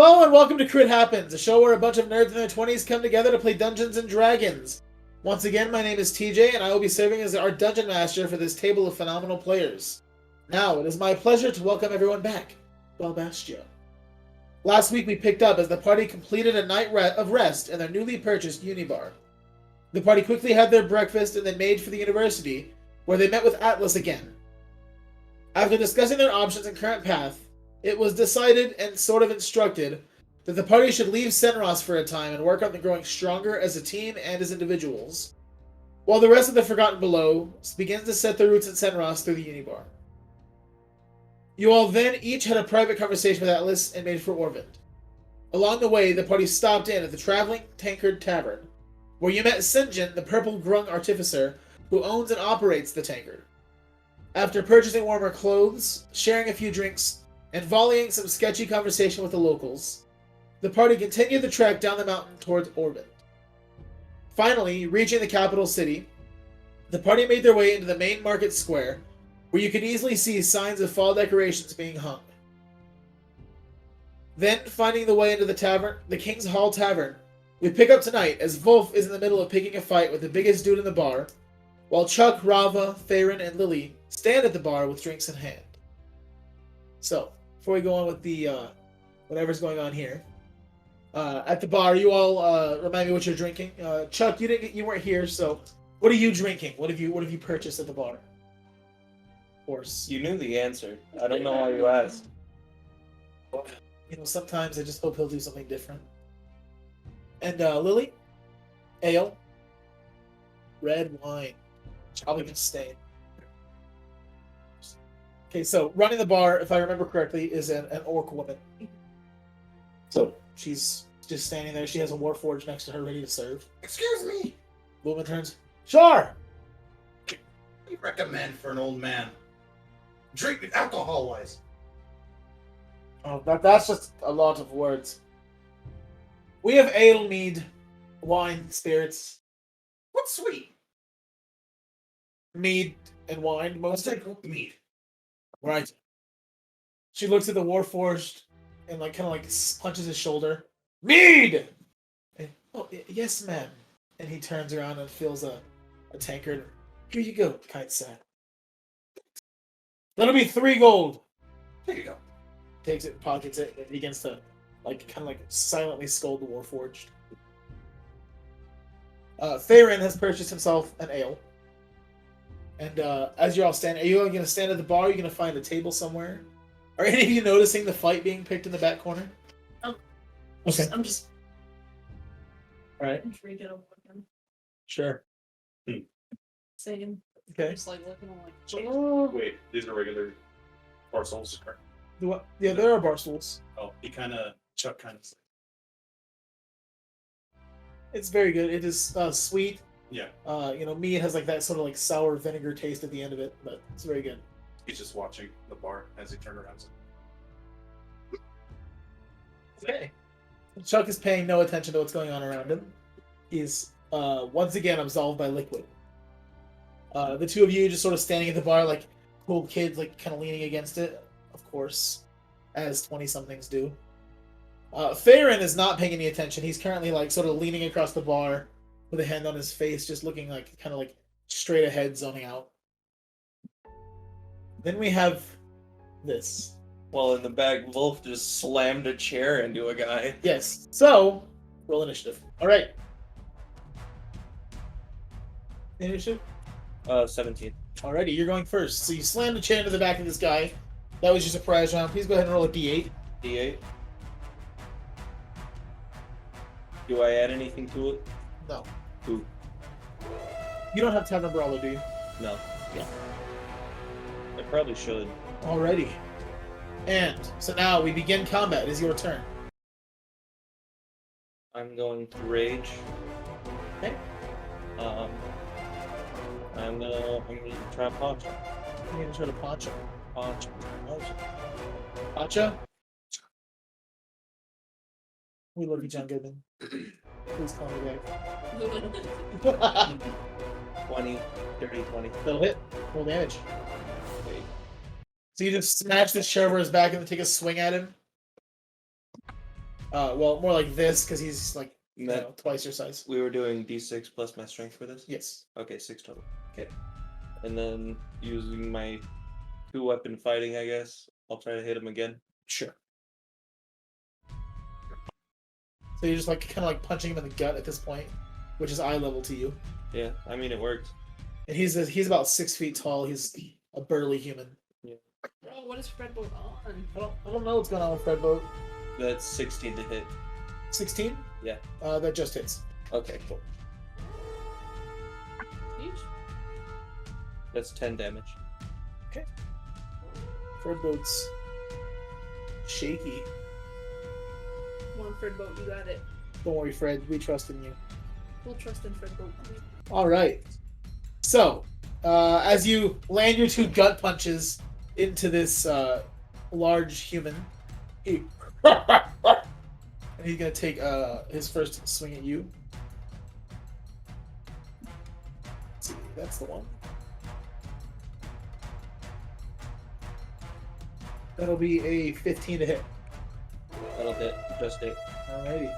Hello and welcome to Crit Happens, a show where a bunch of nerds in their 20s come together to play Dungeons and Dragons. Once again, my name is TJ, and I will be serving as our Dungeon Master for this table of phenomenal players. Now, it is my pleasure to welcome everyone back. Well, Bastio. Last week we picked up as the party completed a night of rest in their newly purchased Unibar. The party quickly had their breakfast and then made for the university, where they met with Atlas again. After discussing their options and current path, it was decided and sort of instructed that the party should leave Senros for a time and work on growing stronger as a team and as individuals, while the rest of the Forgotten Below begins to set their roots in Senros through the Unibar. You all then each had a private conversation with Atlas and made for Orvund. Along the way, the party stopped in at the Traveling Tankard Tavern, where you met Sinjin, the purple grung artificer who owns and operates the tankard. After purchasing warmer clothes, sharing a few drinks, and volleying some sketchy conversation with the locals, the party continued the trek down the mountain towards Orvund. Finally, reaching the capital city, the party made their way into the main market square, where you could easily see signs of fall decorations being hung. Then, finding the way into the tavern, the King's Hall Tavern, we pick up tonight as Wulf is in the middle of picking a fight with the biggest dude in the bar, while Chuck, Rauva, Theron, and Lily stand at the bar with drinks in hand. So, before we go on with the whatever's going on here, at the bar, you all remind me what you're drinking. Chuck, you weren't here, so what are you drinking? What have you purchased at the bar? Of course, You knew the answer. I don't know why you asked. you know, sometimes I just hope he'll do something different. And Lily, ale, red wine, probably gonna stay. Okay, so running the bar, if I remember correctly, is an orc woman. So she's just standing there. She has a warforge next to her, ready to serve. Excuse me. The woman turns. Sure. What do you recommend for an old man? Drink alcohol-wise. Oh, that's just a lot of words. We have ale, mead, wine, spirits, What's sweet? mead, and wine Let's mostly. take meat. Right. She looks at the warforged and kind of punches his shoulder. Mead. And, oh yes, ma'am. And he turns around and fills a tankard. Here you go, kind sir. That'll be 3 gold. There you go. Takes it, pockets it, and begins to silently scold the warforged. Theron has purchased himself an ale. And as you're all standing, are you all going to stand at the bar? Are you going to find a table somewhere? Are any of you noticing the fight being picked in the back corner? Okay. I'm just Alright. drinking up with him. Sure. Same. Okay. Just like looking at like, Wait, these are regular parcels. Yeah, there are bar stools. Oh, Chuck kind of. It's very good. It is sweet. Yeah, mead has that sort of sour vinegar taste at the end of it, but it's very good. he's just watching the bar as he turned around. Okay. Chuck is paying no attention to what's going on around him. He's once again absolved by liquid. The two of you just sort of standing at the bar like cool kids, kind of leaning against it, of course, as 20-somethings do. Theron is not paying any attention. He's currently sort of leaning across the bar with a hand on his face, just looking kind of straight ahead, zoning out. Then we have this. Well, in the back, Wulf just slammed a chair into a guy. Yes. So, roll initiative. All right. Initiative? 17. Alrighty, you're going first. So you slam the chair into the back of this guy. That was your surprise round. Please go ahead and roll a d8. D8. Do I add anything to it? No. Ooh. You don't have Tavern Brawler, do you? No. Yeah. I probably should. Alrighty. And, so now we begin combat. It is your turn. I'm going to rage. Okay. I'm gonna try Pacha. You're gonna try to Pacha. Pacha. Pacha? We love you, John Goodman. Please call me back. 20, 30, 20. That'll hit. Roll damage. Wait. So you just smash this chair over his back and then take a swing at him. Well, more like this because he's like That twice your size. we were doing d6 plus my strength for this. Yes. Okay, 6 total. Okay. And then using my 2-weapon fighting, I guess I'll try to hit him again. Sure. So you're just like kind of like punching him in the gut at this point, which is eye level to you. Yeah, I mean it worked. And he's about 6 feet tall. He's a burly human. Oh, what is Fred Boat on? I don't know what's going on with Fred Boat. That's 16 to hit. 16? Yeah. That just hits. Okay, cool. Huge. That's 10 damage. Fred Boat's shaky. Come on, Fred Boat, you got it. Don't worry, Fred. We trust in you. We'll trust in Fred Boat. All right. So, as you land your 2 gut punches into this large human, and he's gonna take his first swing at you. Let's see, that's the one. That'll be a 15 to hit. That'll hit. Just 8. Alrighty.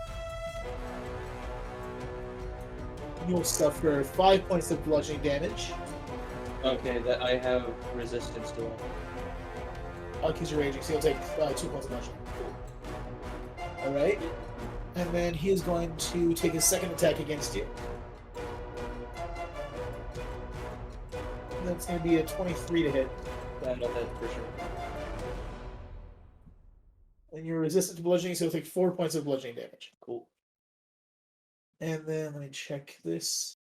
You'll suffer 5 points of bludgeoning damage. Okay, that I have resistance to it. Because you're raging, so you'll take 2 points of bludgeoning. Alright. And then he is going to take his second attack against you. That's going to be a 23 to hit. That'll hit for sure. And you're resistant to bludgeoning, so you'll take 4 points of bludgeoning damage. Cool. And then let me check this.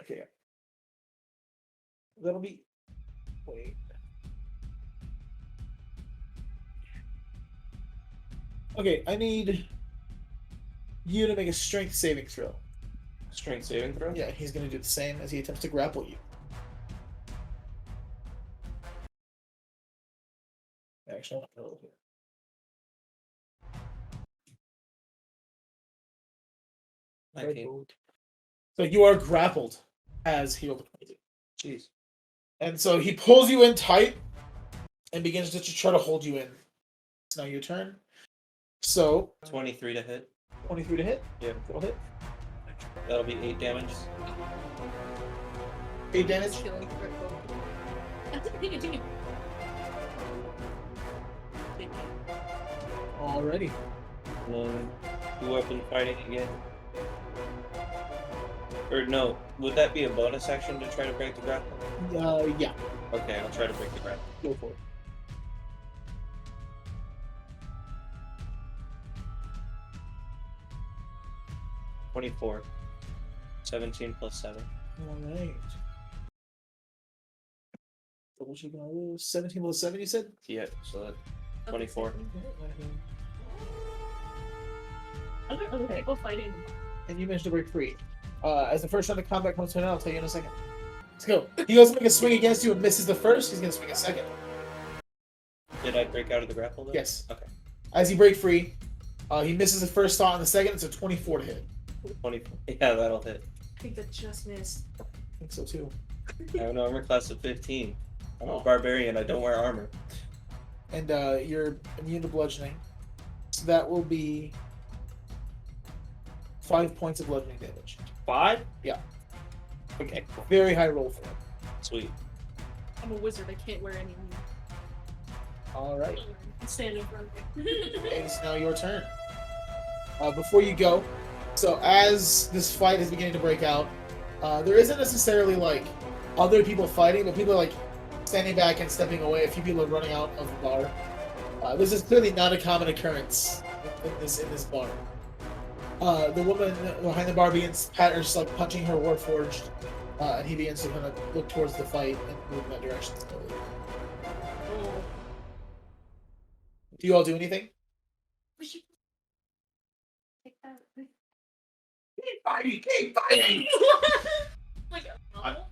Okay. That'll be. Wait. Okay, I need you to make a strength saving throw. Strength saving throw? Yeah, he's going to do the same as he attempts to grapple you. Actually, I'm not going to look here. So you are grappled as he rolled a 22. Jeez. And so he pulls you in tight and begins to try to hold you in. It's now your turn. So 23 to hit. 23 to hit. Yeah. That'll hit. That'll be 8 damage. 8 damage. Killing Fred Boat. Alrighty. And then 2-weapon fighting again. Or no, would that be a bonus action to try to break the grapple? Yeah. Okay, I'll try to break the grapple. Go for it. $24. 17 plus 7. Alright. Double check on those. 17 plus 7, you said? Yeah, so that's 24. Other people fighting. And you managed to break free. As the first round of combat comes to an end, I'll tell you in a second. Let's go. He goes to make a swing against you and misses the first. He's going to swing a second. Did I break out of the grapple then? Yes. Okay. As you break free, he misses the first shot on the second. It's a 24 to hit. 24. Yeah, that'll hit. I think that just missed. I think so too. I have an armor class of 15. I'm Oh. a barbarian. I don't wear armor. And you're immune to bludgeoning. So that will be 5 points of bludgeoning damage. 5? Yeah. Okay. Very high roll for him. Sweet. I'm a wizard. I can't wear any. Alright. Stand in front of me. It's now your turn. Before you go, so as this fight is beginning to break out, there isn't necessarily like other people fighting, but people are like standing back and stepping away. A few people are running out of the bar. This is clearly not a common occurrence in this bar. The woman behind the bar begins just like punching her warforged, and he begins to kind of look towards the fight and move in that direction slowly. Do you all do anything? Keep fighting! Like, At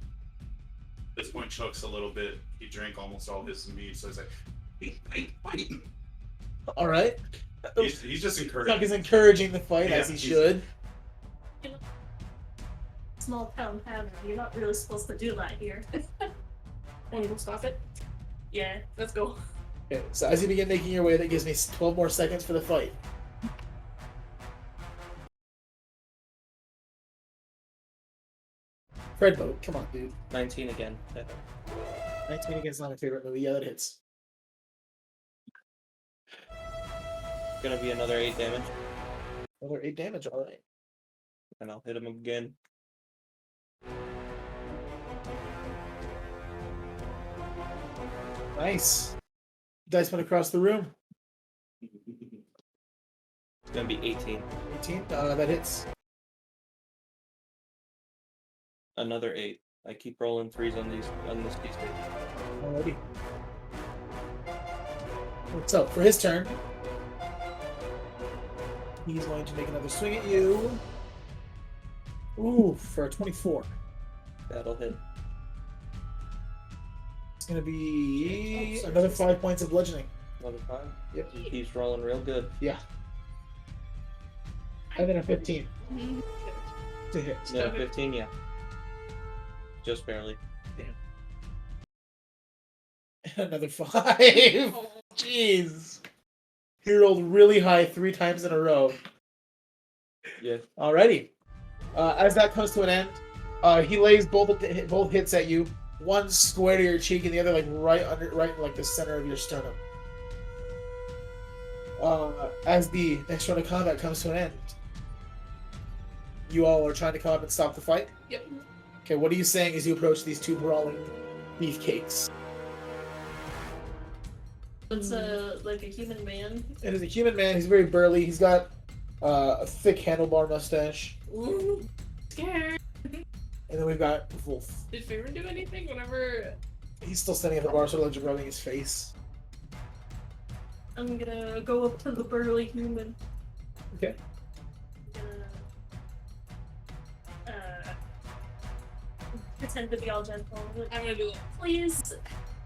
this point, Chuck's a little bit. He drank almost all his meat, so he's like, fight. All right. He's just Chuck encouraging. is encouraging the fight Yeah, as he he's- should. Small town having. You're not really supposed to do that here. want to stop it? Yeah. Let's go. Okay, so as you begin making your way, that gives me 12 more seconds for the fight. Fred mode, come on, dude. 19 again. 19 against not my favorite movie. Yeah, that hits. Gonna be another 8 damage, Another 8 damage, alright. and I'll hit him again. Nice. Dice went across the room. It's gonna be 18. 18, that hits. Another 8. I keep rolling 3s on this piece. Alrighty. So, for his turn, he's going to make another swing at you. Ooh, for a 24. That'll hit. It's going to be another 5 points of bludgeoning. Another 5. Yep. He keeps rolling real good. Yeah. And then a 15 Mhm. to hit. No, 15, yeah. Just barely. Another 5. Jeez. He rolled really high 3 times in a row. Yeah. Alrighty. As that comes to an end, he lays both hits at you. One square to your cheek, and the other right in like the center of your sternum. As the next round of combat comes to an end, you all are trying to come up and stop the fight. Yep. Okay, what are you saying as you approach these two brawling beefcakes? It's like a human man. It is a human man. He's very burly. He's got a thick handlebar mustache. Ooh, scared. And then we've got Wulf. Did Favorite do anything? Whenever. He's still standing at the bar, sort of like rubbing his face. I'm gonna go up to the burly human. Okay. Pretend to be all gentle. I'm gonna do it. Please,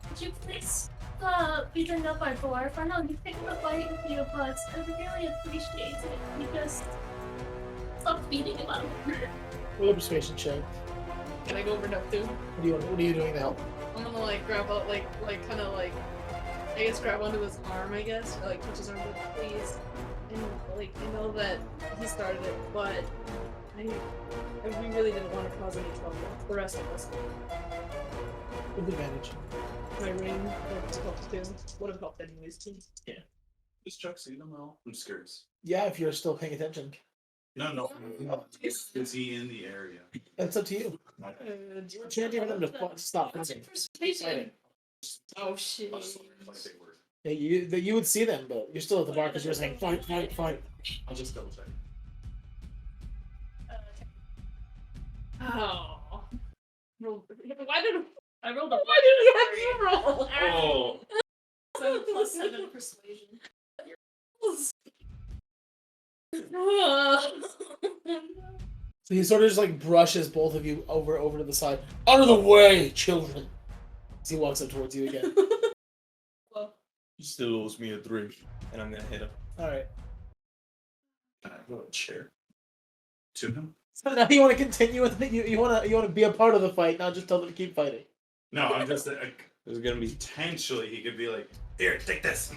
could you please beating up our dwarf? I know you picked a fight with you, but I would really appreciate it. You just stop beating him up. Roll a persuasion check. Can I go over and up too? What are you doing to help? I'm gonna like grab out kind of like I guess grab onto his arm, I guess, or like touch his arm, but please. And like I know that he started it, but we really didn't want to cause any trouble. The rest of us. With advantage. My ring would have helped too. Would have helped anyways too. Is Chuck seeing them all? I'm just curious. Yeah, if you're still paying attention. No. Is he in the area? That's up to you. You're chanting for them to stop. Presentation. Oh shit. I'll just like say word. Yeah, you would see them, but you're still at the bar because you're saying fight. I'll just double check. Oh. I rolled a Why did you roll? Oh, 7+7 persuasion. So he sort of just like brushes both of you over to the side. Out of the way, children! As he walks up towards you again. He still owes me a 3. And I'm gonna hit him. Alright. can I go a chair to him? So now you want to continue with it? You want to be a part of the fight, not just tell them to keep fighting. No, I'm just There's gonna be potentially he could be like, here, take this.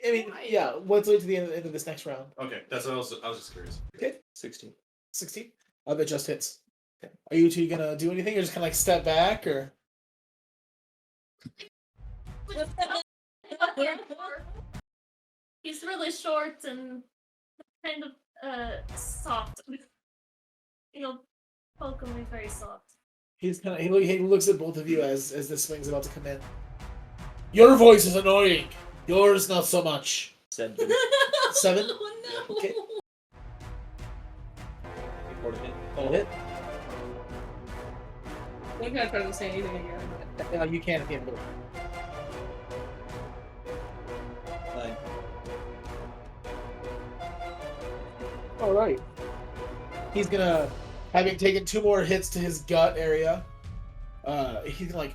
I mean, yeah, let's wait to the end of this next round. Okay, that's what I was just curious. Okay. 16. 16? That just hits. Okay. Are you two gonna do anything or just kind of like step back or? He's really short and kind of soft. Poke him very soft. He looks at both of you as this swing's about to come in. Your voice is annoying. Yours not so much. 7. 7? Oh no! Okay. Before the hit. That'll hit. I'm gonna try to say anything again. You can at the end of it. 9. Alright. He's gonna, having taken 2 more hits to his gut area, he can like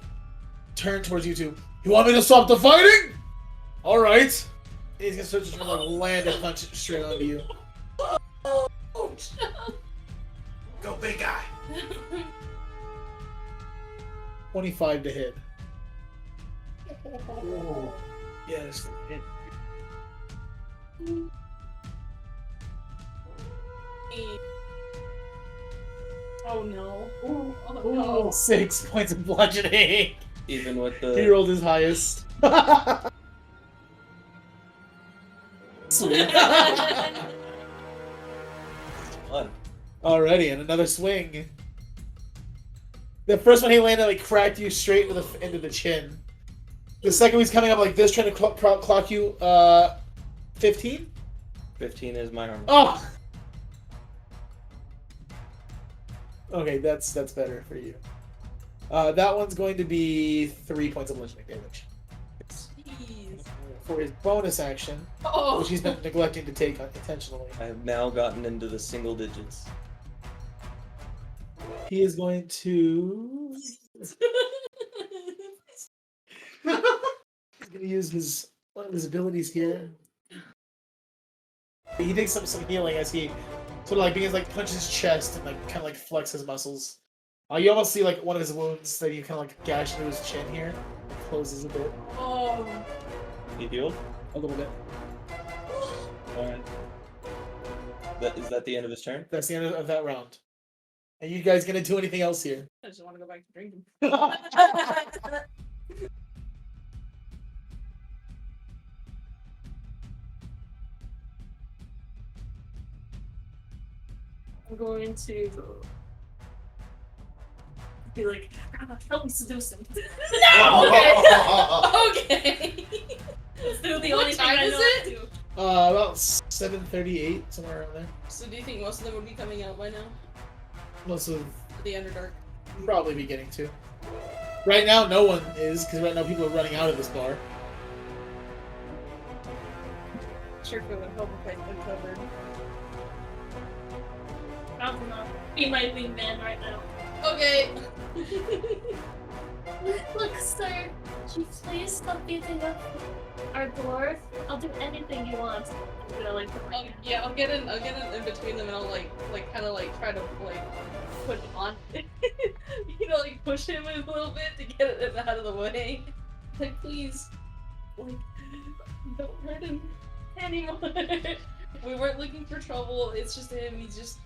turn towards you two. You want me to stop the fighting? Alright. He's gonna start to try to like land a punch straight onto you. Go big guy. 25 to hit. Yes. Oh no. Oh Ooh, no. 6 points of bludgeoning. Even with He the rolled his highest. Sweet. fun. Alrighty, and another swing. The first one he landed like cracked you straight into the chin. The second one's coming up like this, trying to clock you. 15. 15 is my armor. Oh. Okay, that's better for you. That one's going to be 3 points of bludgeoning damage. Jeez. For his bonus action, Oh. which he's been neglecting to take intentionally. I have now gotten into the single digits. He is going to. He's going to use one of his abilities here. He takes some healing as he sort of like begins like punch his chest and like kind of like flex his muscles. You almost see like one of his wounds that you kind of like gash into his chin here. It closes a bit, Oh. He healed? a little bit. Alright. Is that the end of his turn? That's the end of that round. Are you guys gonna do anything else here? I just want to go back to drinking. I'm going to be like, help me seduce him. No! Okay. Let's do the What only thing time I is know it? how to do. About 7:38, somewhere around there. So do you think most of them would be coming out by now? Most of The Underdark. probably be getting to. Right now, no one is because right now people are running out of this bar. Sure could have helped if I'd been covered. I don't know. Be my wingman right now. Okay. Look, sir, could you please stop beating up our dwarf? I'll do anything you want. I'm gonna like put my hand. Yeah, I'll get in in between them and I'll like kind of like try to like put him on. You know, like push him a little bit to get it out of the way. Like please, like don't hurt him anymore. We weren't looking for trouble. It's just him. He's just,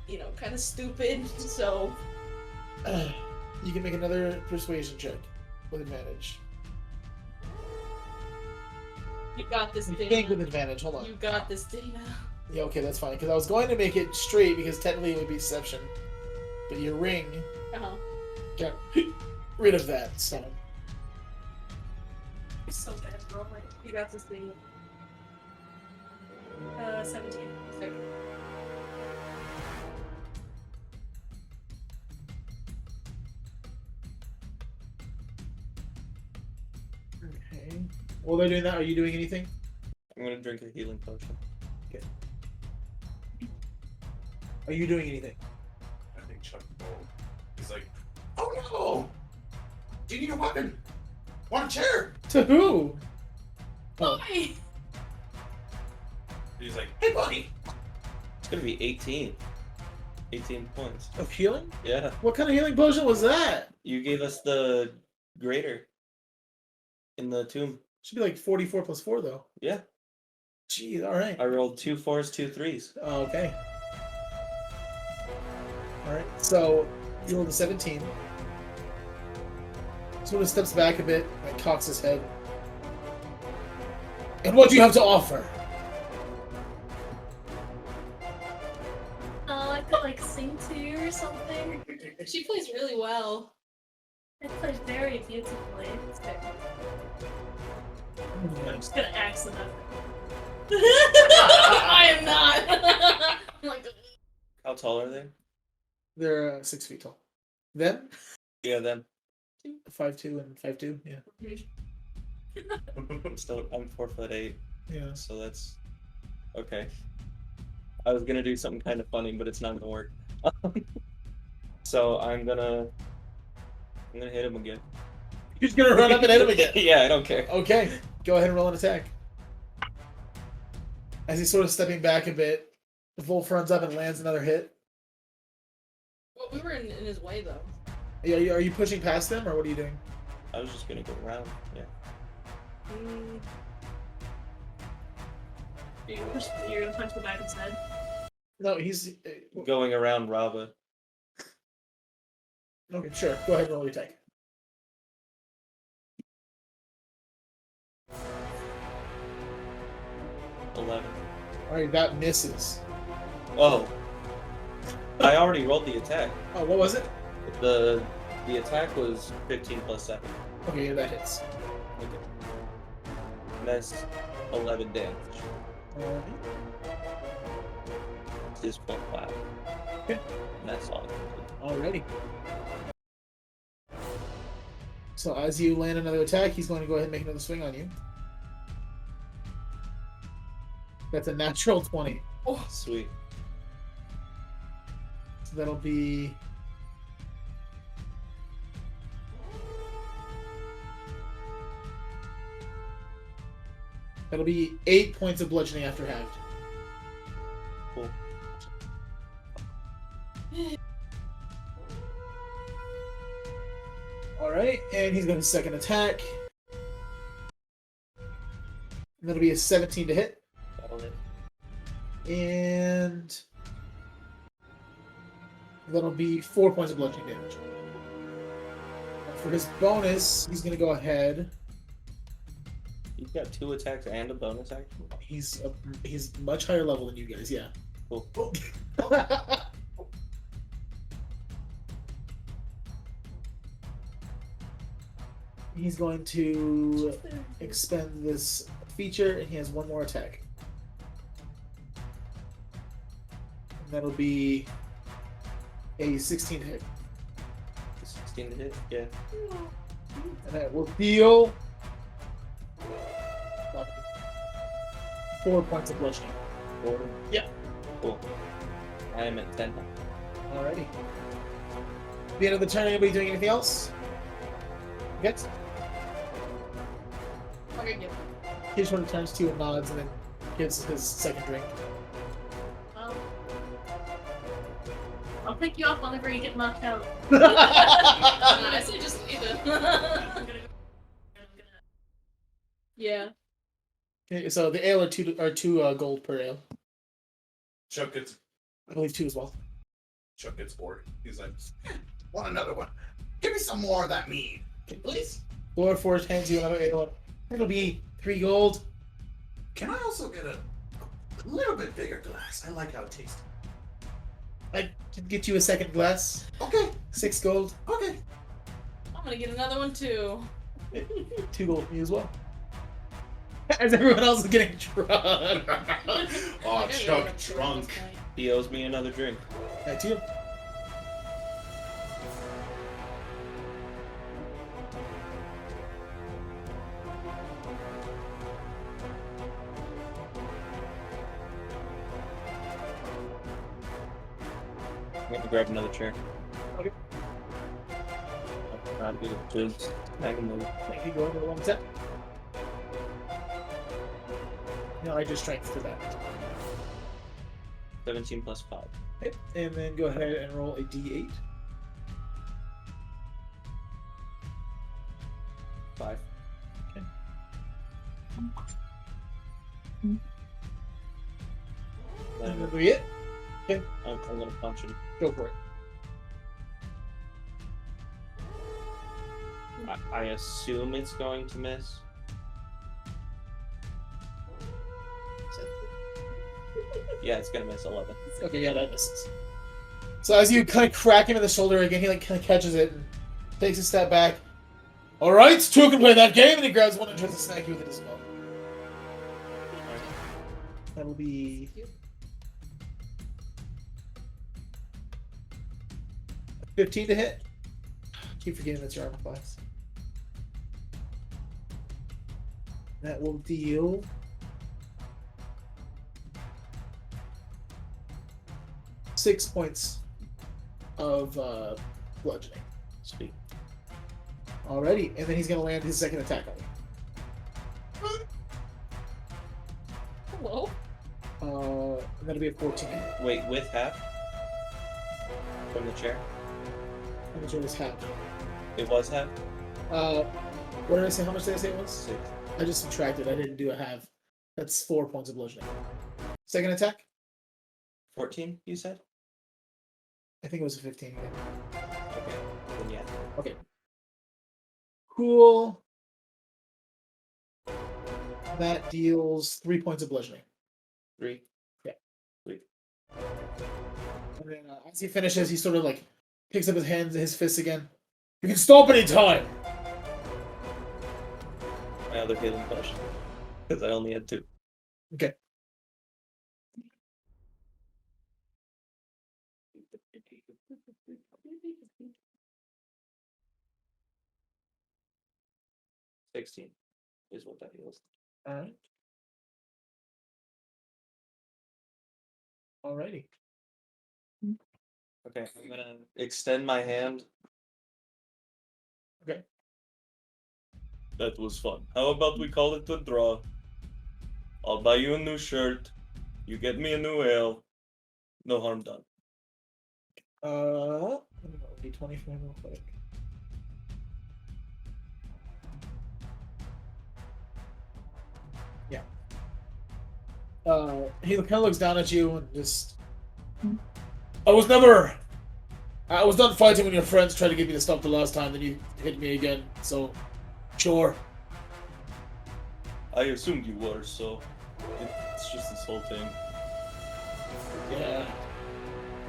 you know, kind of stupid. So You can make another persuasion check with advantage. you got this, You Dana. think with advantage. Hold on. You got this, Dana. Yeah, okay, that's fine. Because I was going to make it straight because technically it would be deception, but your ring Uh-huh. got rid of that. So You're so bad at rolling. You got this, Dana. 17. Sick. okay. While they're doing that, are you doing anything? I'm gonna drink a healing potion. Are you doing anything? I think Chuck rolled. He's like, oh no! Do you need a weapon? Want a chair? To who? Oh, Why? He's like, hey buddy! It's gonna be 18. 18 points. of healing? Yeah. What kind of healing potion was that? You gave us the greater in the tomb. Should be like 44 plus 4 though. Yeah. Jeez, all right. I rolled 2 4s, 2 3s. Oh, okay. All right. So you rolled a 17. Sort of steps back a bit, and cocks his head. And what do you have to offer? I could like sing to you or something. She plays really well. It plays very beautifully. I'm just gonna accident. I am not. I'm like, How tall are they? They're 6 feet tall. Them? Yeah, them. 5'2" and 5'2". Yeah. I'm 4'8", Yeah. so that's okay. I was gonna do something kind of funny, but it's not gonna work. So I'm gonna hit him again. You're just gonna run up and hit him again. Yeah, I don't care. Okay. Go ahead and roll an attack. As he's sort of stepping back a bit, the Wulf runs up and lands another hit. well, we were in his way though. Are you pushing past them, or what are you doing? I was just gonna go around. Yeah. You're gonna punch the back of his head. No, he's Going around Rauva. okay. Sure, go ahead and roll your attack. 11. All right, that misses. Oh. I already rolled the attack. Oh, what was it? The attack was 15 plus 7. Okay, yeah, that hits. Okay. And that's 11 damage. Just 0.5. Okay. And that's all. Alrighty. So as you land another attack, he's going to go ahead and make another swing on you. That's a natural 20. Oh, sweet. So that'll be... That'll be 8 points of bludgeoning after halved. Cool. Alright, and he's got his second attack. And that'll be a 17 to hit. That'll hit. And that'll be 4 points of bludgeoning damage. For his bonus, he's going to go ahead. He's got 2 attacks and a bonus action. He's much higher level than you guys, yeah. Cool. He's going to expend this feature, and he has one more attack. And that'll be a 16 to hit. 16 to hit? Yeah. And that will deal 4 points of bludgeoning. 4? Yeah. Cool. I am at 10 now. Alrighty. At the end of the turn, anybody doing anything else? Yes. Okay, good. He just sort of turns to you and nods, and then gives his second drink. I'll pick you up whenever you get knocked out. I say just leave it. Yeah. Okay, so the ale are two gold per ale. Chuck gets I believe 2 as well. bored. He's like, Want another one? Give me some more of that mead, Okay. please. Lord Forge hands you another ale. It'll be 3 gold. Can I also get a little bit bigger glass? I like how it tastes. I can get you a second glass. Okay, 6 gold. okay. I'm gonna get another one too. 2 gold from you as well. As everyone else is getting drunk. oh, Chuck drunk. He owes me another drink. Back to you. I'm gonna grab another chair. Okay. I'll do just snag him over. Thank you. Go into the one set. No, I just strength to that. 17 plus 5. Okay. And then go ahead and roll a d8. 5. Okay. And that'll be it. Okay. I'm gonna punch him. Go for it. I assume it's going to miss. Yeah, it's gonna miss 11. Okay, yeah, that misses. So as you kind of crack him in the shoulder again, he like kind of catches it and takes a step back. All right, 2 can play that game, and he grabs one and tries to smack you with it as well. That'll be 15 to hit. Keep forgetting that's your armor class. That will deal 6 points of bludgeoning. Sweet. Alrighty, and then he's gonna land his second attack on you. Hello? And that'll be a 14. Wait, with half? From the chair? How much was half? It was half? What did I say? How much did I say it was? 6. I just subtracted. I didn't do a half. That's 4 points of bludgeoning. Second attack? 14, you said? I think it was a 15. Yeah. Okay. Then yeah. Okay. Cool. That deals 3 points of bludgeoning. 3. Yeah. 3. And then as he finishes, he sort of like picks up his hands and his fists again. You can stop any time. My other healing potion. Because I only had 2. Okay. $16 is what that heals. All right. Alrighty. Okay, I'm gonna extend my hand. Okay. That was fun. How about we call it a draw? I'll buy you a new shirt. You get me a new ale. No harm done. Let me roll D20 for him real quick. Yeah. He kind of looks down at you and just. I was done fighting when your friends tried to get me to stop the last time, then you hit me again, so. Sure. I assumed you were, so it's just this whole thing. Yeah.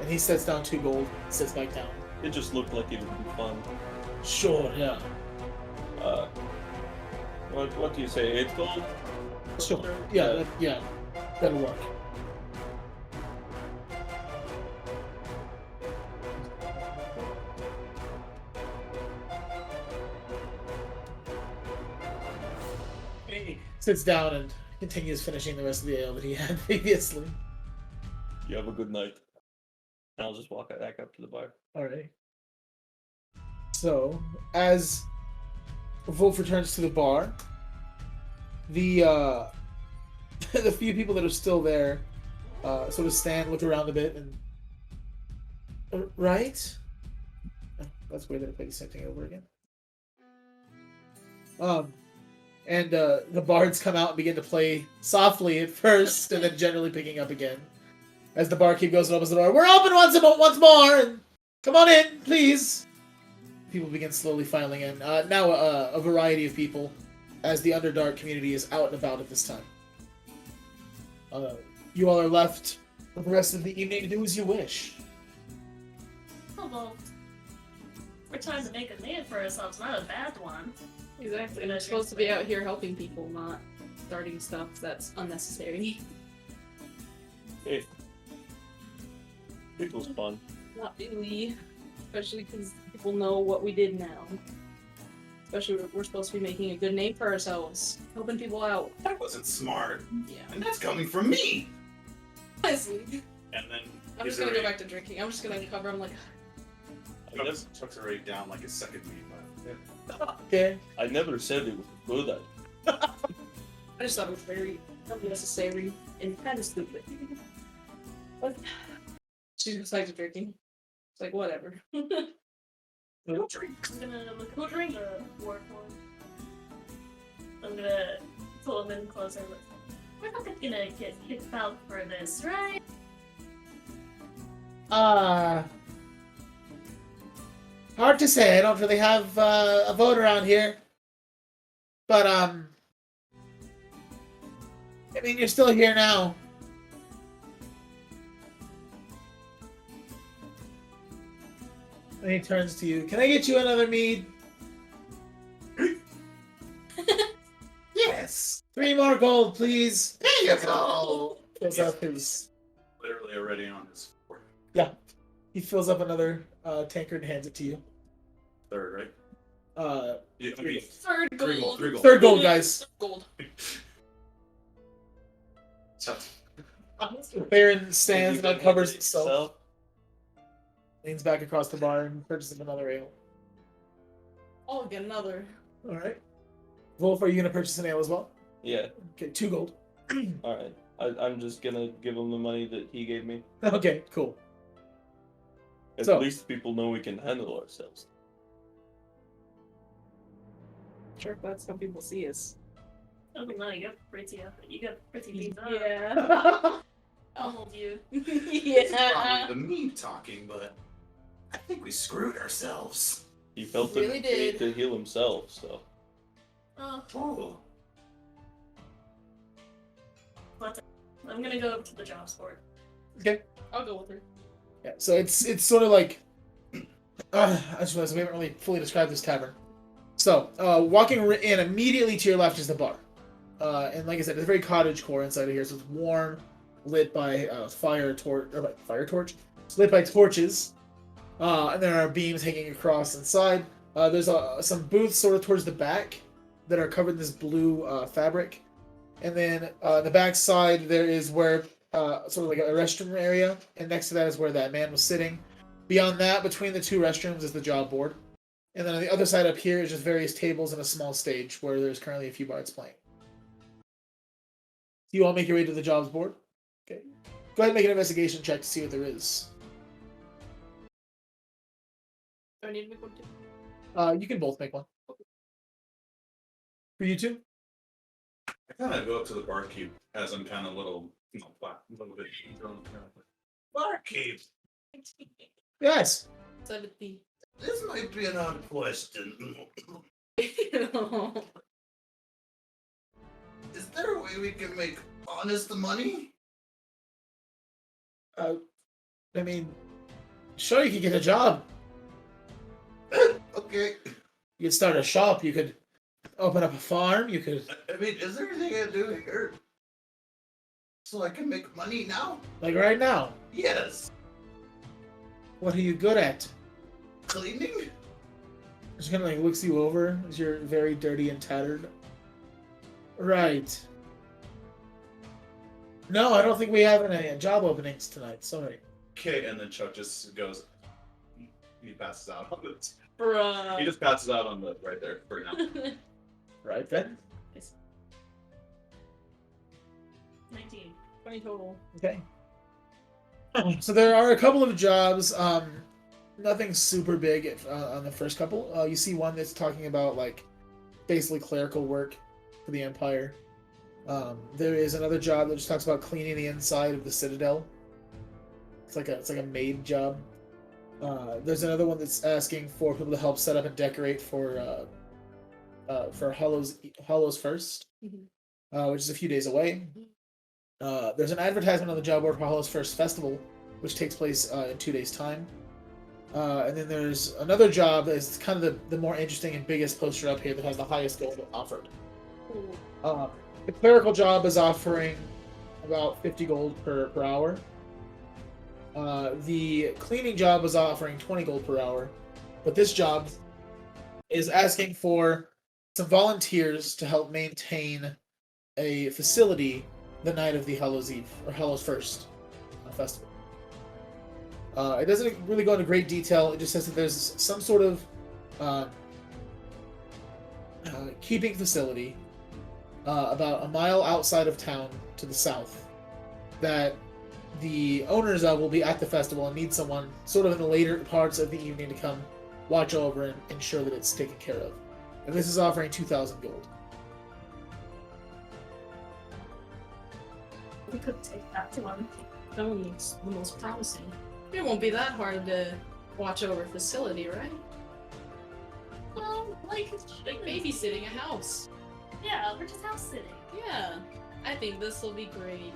And he sets down 2 gold, sits back down. It just looked like it would be fun. Sure, yeah. What do you say? 8 gold? Sure. Yeah, yeah. That'll work. He sits down and continues finishing the rest of the ale that he had previously. You have a good night. And I'll just walk back up to the bar. Alright. So, as Wulf returns to the bar, the the few people that are still there sort of stand, look around a bit, and right? Oh, that's weird that I played the same thing over again. And the bards come out and begin to play softly at first, and then generally picking up again. As the barkeep goes and opens the door, we're open once more, and come on in, please. People begin slowly filing in. Now a variety of people, as the Underdark community is out and about at this time. You all are left for the rest of the evening to do as you wish. Oh, well, we're trying to make a name for ourselves, not a bad one. Exactly. We're supposed to be out here helping people, not starting stuff that's unnecessary. Hey. It was fun. Not really. Especially because people know what we did now. Especially we're supposed to be making a good name for ourselves. Helping people out. That wasn't smart. Yeah. And that's coming from me. Honestly. And then I'm just gonna go back to drinking. I'm just gonna cover. I'm like, Chuck's already down like his second meat. Okay. I never said it was a good idea. I just thought it was very unnecessary and kind of stupid. But she's excited to drinking. It's like, whatever. No drink. I'm gonna look at the war form. I'm gonna pull him in closer. We're not gonna get kicked out for this, right? Hard to say. I don't really have a vote around here. But, I mean, you're still here now. And he turns to you. Can I get you another mead? Yes. 3 more gold, please. There you go. Fills up his... Literally already on his fourth. Yeah. He fills up another tankard and hands it to you. Third, right? Yeah, I mean, Third three gold. gold. Third gold, guys. Gold. So, Baron stands and uncovers himself. So, Leans back across the bar and purchases another ale. I'll get another. Alright. Wulf, are you going to purchase an ale as well? yeah. Okay, 2 gold. Alright. I'm just gonna give him the money that he gave me. Okay, cool. At So- least people know we can handle ourselves. Sure, that's how people see us. Oh no, you got pretty up. You got pretty beat up. Yeah. I'll hold you. It's Yeah. probably the me talking, but I think we screwed ourselves. He felt Really the need did. to heal himself, so. Oh, Oh. I'm gonna go to the jobs board. I'll go with her. Yeah, so it's sort of like I just realized we haven't really fully described this tavern. So, walking in immediately to your left is the bar, and like I said, it's a very cottage core inside of here. So it's warm, lit by fire torch. It's lit by torches, and there are beams hanging across inside. There's some booths sort of towards the back that are covered in this blue fabric, and then the back side there is where sort of like a restroom area, and next to that is where that man was sitting. Beyond that, between the two restrooms is the job board. And then on the other side up here is just various tables and a small stage where there's currently a few bards playing. You all make your way to the jobs board. Okay. Go ahead and make an investigation check to see what there is. Do I need to make one too? You can both make one. For you two? I kind of go up to the barkeep as I'm kind of a little bit drunk. Barkeep, Yes. 17. This might be an odd question. Is there a way we can make honest money? I mean, sure, you could get a job. Okay. You could start a shop. You could open up a farm. You could, I mean, is there anything I do here so I can make money now? like right now, Yes. what are you good at? Cleaning? Just kind of like looks you over as you're very dirty and tattered. Right. No, I don't think we have any job openings tonight. Sorry. Okay, and then Chuck just goes. He passes out on the. Bruh. He just passes out on the right there for now. Right then. 19. 20 total. Okay. So there are a couple of jobs. Nothing super big on the first couple. You see one that's talking about like basically clerical work for the Empire. There is another job that just talks about cleaning the inside of the Citadel. It's like a maid job. There's another one that's asking for people to help set up and decorate for Hallow's First, which is a few days away. There's an advertisement on the job board for Hallow's First Festival, which takes place in 2 days' time. And then there's another job that is kind of the more interesting and biggest poster up here that has the highest gold offered. The clerical job is offering about 50 gold per hour. The cleaning job is offering 20 gold per hour. But this job is asking for some volunteers to help maintain a facility the night of the Hallow's Eve, or Hallow's First festival. It doesn't really go into great detail. It just says that there's some sort of keeping facility about a mile outside of town to the south that the owners of will be at the festival and need someone sort of in the later parts of the evening to come watch over and ensure that it's taken care of. And this is offering 2,000 gold. We could take that to one. That one looks the most promising. It won't be that hard to watch over a facility, right? Well, like babysitting a house. yeah, we're just house sitting. Yeah. I think this will be great.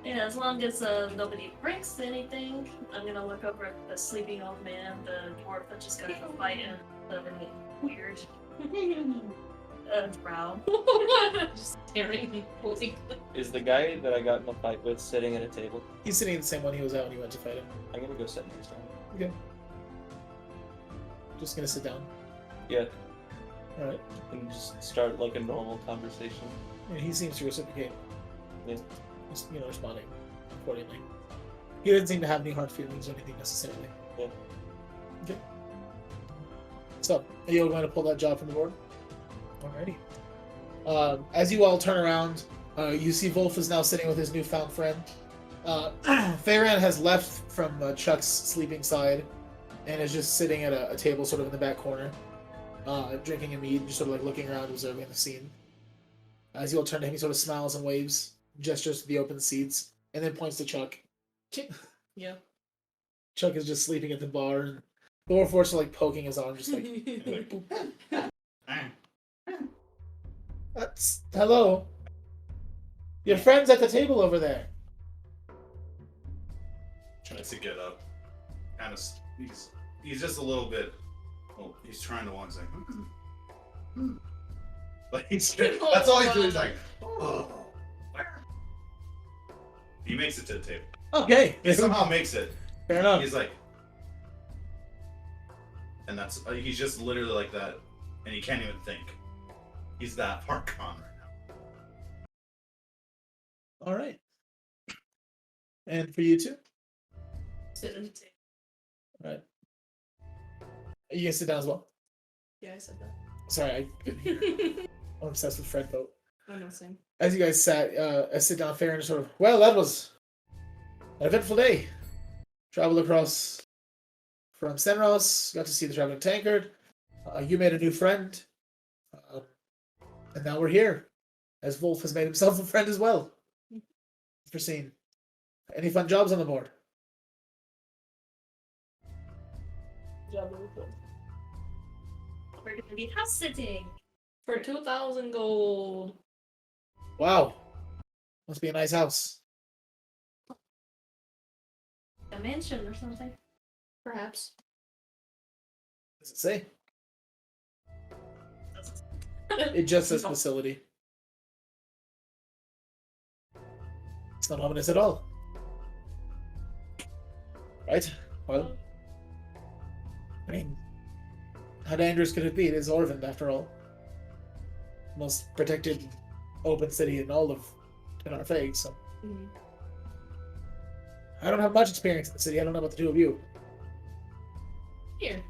Yeah, as long as nobody breaks anything, I'm gonna look over at the sleeping old man, the dwarf that just got into a fight, and the weird drow. Just staring blankly. Is the guy that I got in a fight with sitting at a table? He's sitting in the same one he was at when he went to fight him. I'm gonna go sit next to him. Okay. Just gonna sit down. Yeah, Alright. and just start like a normal conversation. And he seems to reciprocate. Yeah. Just, responding accordingly. He doesn't seem to have any hard feelings or anything necessarily. Yeah. Okay. So, are you all going to pull that job from the board? Alrighty. As you all turn around, you see Wulf is now sitting with his newfound friend. Farron has left from Chuck's sleeping side and is just sitting at a table sort of in the back corner. drinking a mead, just sort of like looking around, observing the scene. As you all turn to him, he sort of smiles and waves, gestures to the open seats, and then points to Chuck. Yeah. Chuck is just sleeping at the bar, and Thorforce like poking his arm, just like, That's hello. Your friend's at the table over there. Tries to get up. Kind of. He's just a little bit. Oh, he's trying to walk. He's like. Like that's all he's doing. He's like. Oh. He makes it to the table. Okay. He somehow makes it. Fair enough. He's like. And that's he's just literally like that, and he can't even think. He's that far gone right now. All right. And for you two, Sit at the table. right? You can sit down as well. Yeah, I said that. Sorry, I couldn't hear. I'm obsessed with Fred Boat. I know, same. As you guys sit down, fair and sort of. Well, that was an eventful day. Traveled across from Senros, got to see the traveling tankard. You made a new friend, and now we're here. As Wulf has made himself a friend as well. Foreseen. Any fun jobs on the board? Job really cool. We're gonna be house sitting. For 2,000 gold. Wow, must be a nice house. A mansion or something. Perhaps. What does it say? It just says facility. It's not ominous at all. Right? Well, I mean, how dangerous could it be? It is Orvand, after all. Most protected open city in all of Tenarfeg, so. Mhm. I don't have much experience in the city. I don't know about the two of you. Here.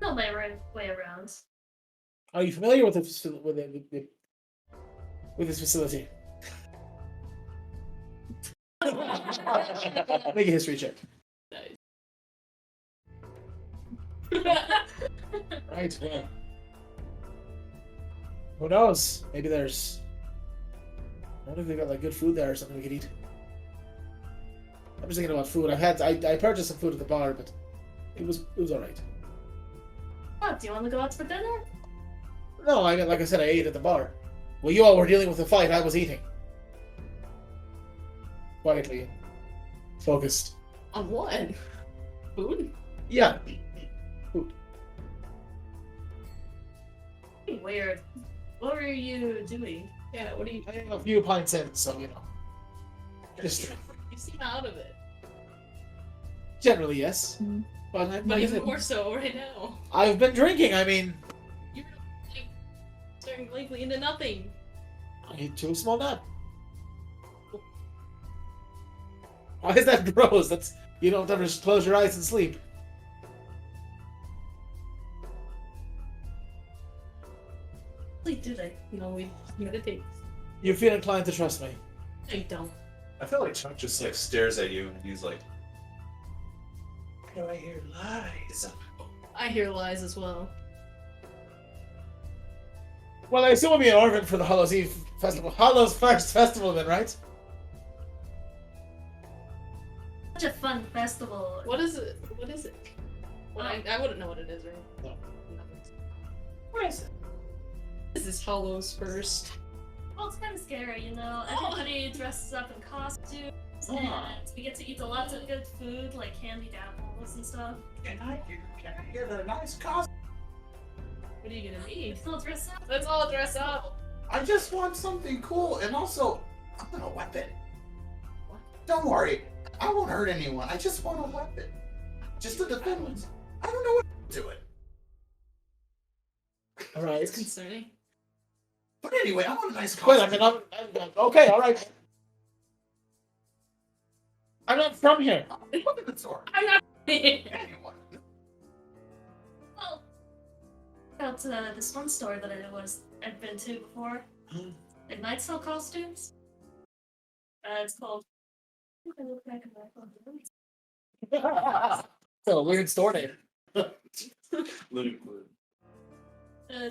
No my way around. Are you familiar with this with this facility? Make a history check. Right. Yeah. Who knows? Maybe there's. I wonder if they got like good food there or something we could eat. I'm just thinking about food. I purchased some food at the bar, but it was alright. Oh, do you want to go out for dinner? No, I mean, like I said, I ate at the bar. Well, you all were dealing with a fight. I was eating. Quietly. Focused. On what? Food? Yeah. Weird. What were you doing? Yeah, what do you... I have a few pints in, so, you know. Just You seem out of it. generally, yes. But, But like I even said, more so right now. I've been drinking. I mean, You're like starting blankly into nothing. I took a small nap. Why is that gross? That's you don't ever just close your eyes and sleep. Do they? No, we meditate. You feel inclined to trust me. I don't. I feel like Chuck just like stares at you and he's like, "Do I hear lies?" I hear lies as well. Well, I assume we'll be in Orvin for the Hallows Eve festival. Hallow's first festival, then, right? Such a fun festival. What is it? What is it? Well, I wouldn't know what it is, right? No. Where is it? This is Hollow's first. Well, it's kind of scary, you know. Everybody dresses up in costumes, and we get to eat lots of good food, like candied apples and stuff. Can I get a nice costume? What are you gonna We be? still dress up. Let's all dress up. I just want something cool, and also, I want a weapon. Don't worry, I won't hurt anyone. I just want a weapon. Just to defend myself. I don't know what to do it. All right. It's concerning. But anyway, I want a nice Wait, costume. I mean, I'm okay. All right. I'm not from here. Look at the sword. I'm not. Anyone. Well, about this one store that I've been to before. They might sell costumes. It's called. I think I look back at my phone. So weird store name. Ludicrous.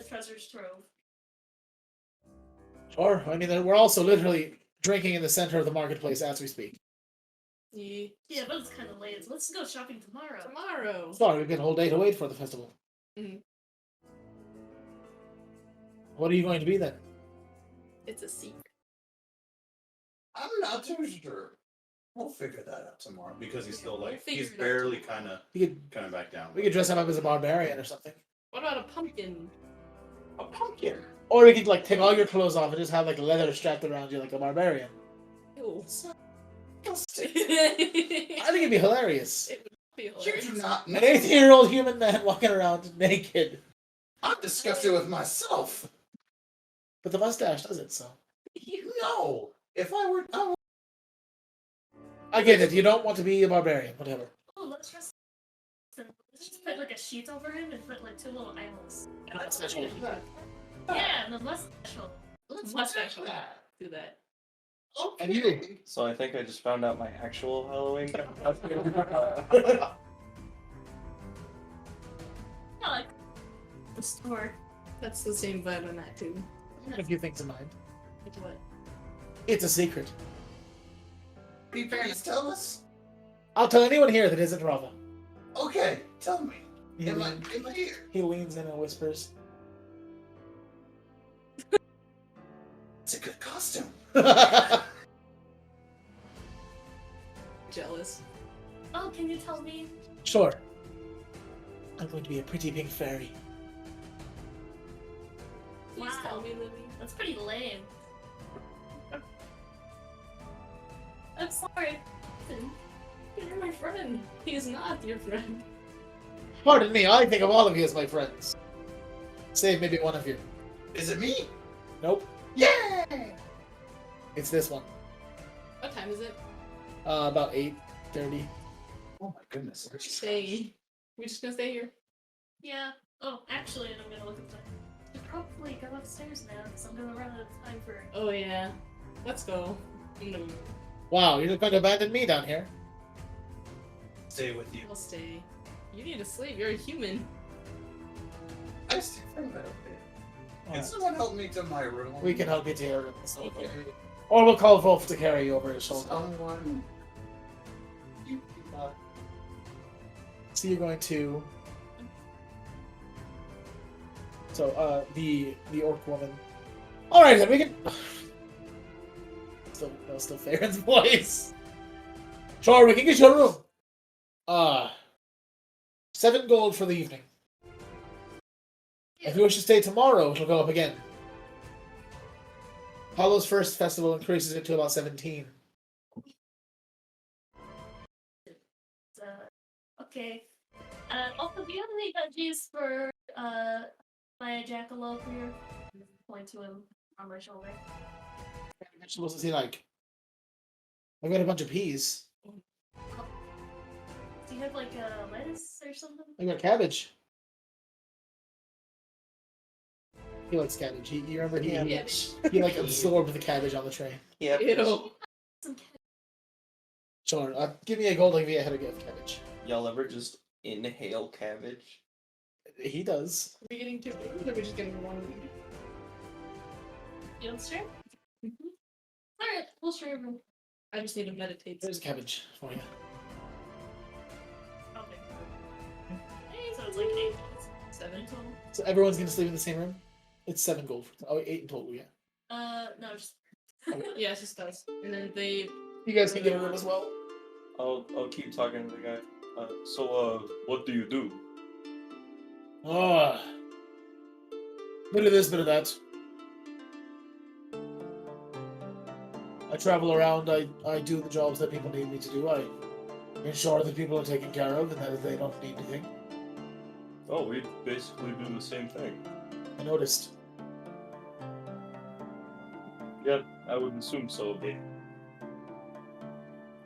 treasure's trove. Sure. I mean, we're also literally drinking in the center of the marketplace as we speak. Yeah. Yeah, but it's kind of late. So let's go shopping tomorrow. Tomorrow. Sorry, we've got a whole day to wait for the festival. Mhm. What are you going to be then? It's a secret. I'm not too sure. We'll figure that out tomorrow. Because he's still We'll like figure he's it out barely tomorrow. kind of back down. We could dress him up as a barbarian or something. What about a pumpkin? A pumpkin. Or we could like take all your clothes off and just have like leather strapped around you like a barbarian. Ew. Disgusting. I think it'd be hilarious. It would be You hilarious. do not An know. 18-year-old human man walking around naked. I'm disgusted with myself. But the mustache does it, so. No. If I were, I get it. You don't want to be a barbarian. Whatever. Oh, let's just put like a sheet over him and put like 2 little idols. That's special. Yeah, and then less special. What's special? Do that. And you? So I think I just found out my actual Halloween costume. I like the store. That's the same vibe on that too. I have a few things in mind. Like what? It's a secret. please tell us. I'll tell anyone here that isn't Rauva. Okay, tell me. He, In my leans, ear. he leans in and whispers. It's a good costume. Jealous. Oh, can you tell me? Sure. I'm going to be a pretty pink fairy. Please Wow. tell me, Libby. That's pretty lame. I'm sorry. You're my friend. He is not your friend. Pardon me, I think of all of you as my friends. Save maybe one of you. Is it me? Nope. Yay! It's this one. What time is it? About 8:30. Oh my goodness. We're staying. We're just gonna stay here. Yeah. Oh, actually, I'm gonna look at the. Should probably go upstairs now because I'm gonna run out of time for. Oh yeah. Let's go. Wow, you're going to abandon me down here? Stay with you. We'll stay. You need to sleep. You're a human. I stay for a little bit. Can Alright. someone help me to my room? We can help you to your room. Okay. Or we'll call Wulf to carry you over his shoulder. Someone. So you're going to. So, the orc woman. Alright, then we can. That was still Farron's voice. Sure, we can get you a room. 7 gold for the evening. If you wish to stay tomorrow, it'll go up again. Hallow's first festival increases it to about 17. Okay. Also, do you have any veggies for my jackalope here? Point to him on my shoulder. What vegetables does he like? I've got a bunch of peas. Do you have like lettuce or something? I got cabbage. He likes cabbage. You remember he he like absorbed the cabbage on the tray. Yeah. Ew. Some Sure. Give me a gold. I'll give you a head of gift cabbage. Y'all ever just inhale cabbage? He does. Are we getting 2 food or are we just getting 1? You want to share? Alright, we'll share everyone. I just need to meditate. There's cabbage for you. Okay. So it's like 8 minutes. 7 total. So everyone's gonna sleep in the same room. It's 7 gold. Oh, 8 in total. Yeah. No, just. Yeah, it just does. And then they. You guys can get a room as well. I'll keep talking to the guy. What do you do? Bit of this, bit of that. I travel around, I do the jobs that people need me to do. I ensure that people are taken care of and that they don't need anything. Oh, we basically do the same thing. I noticed. Yeah, I would assume so. But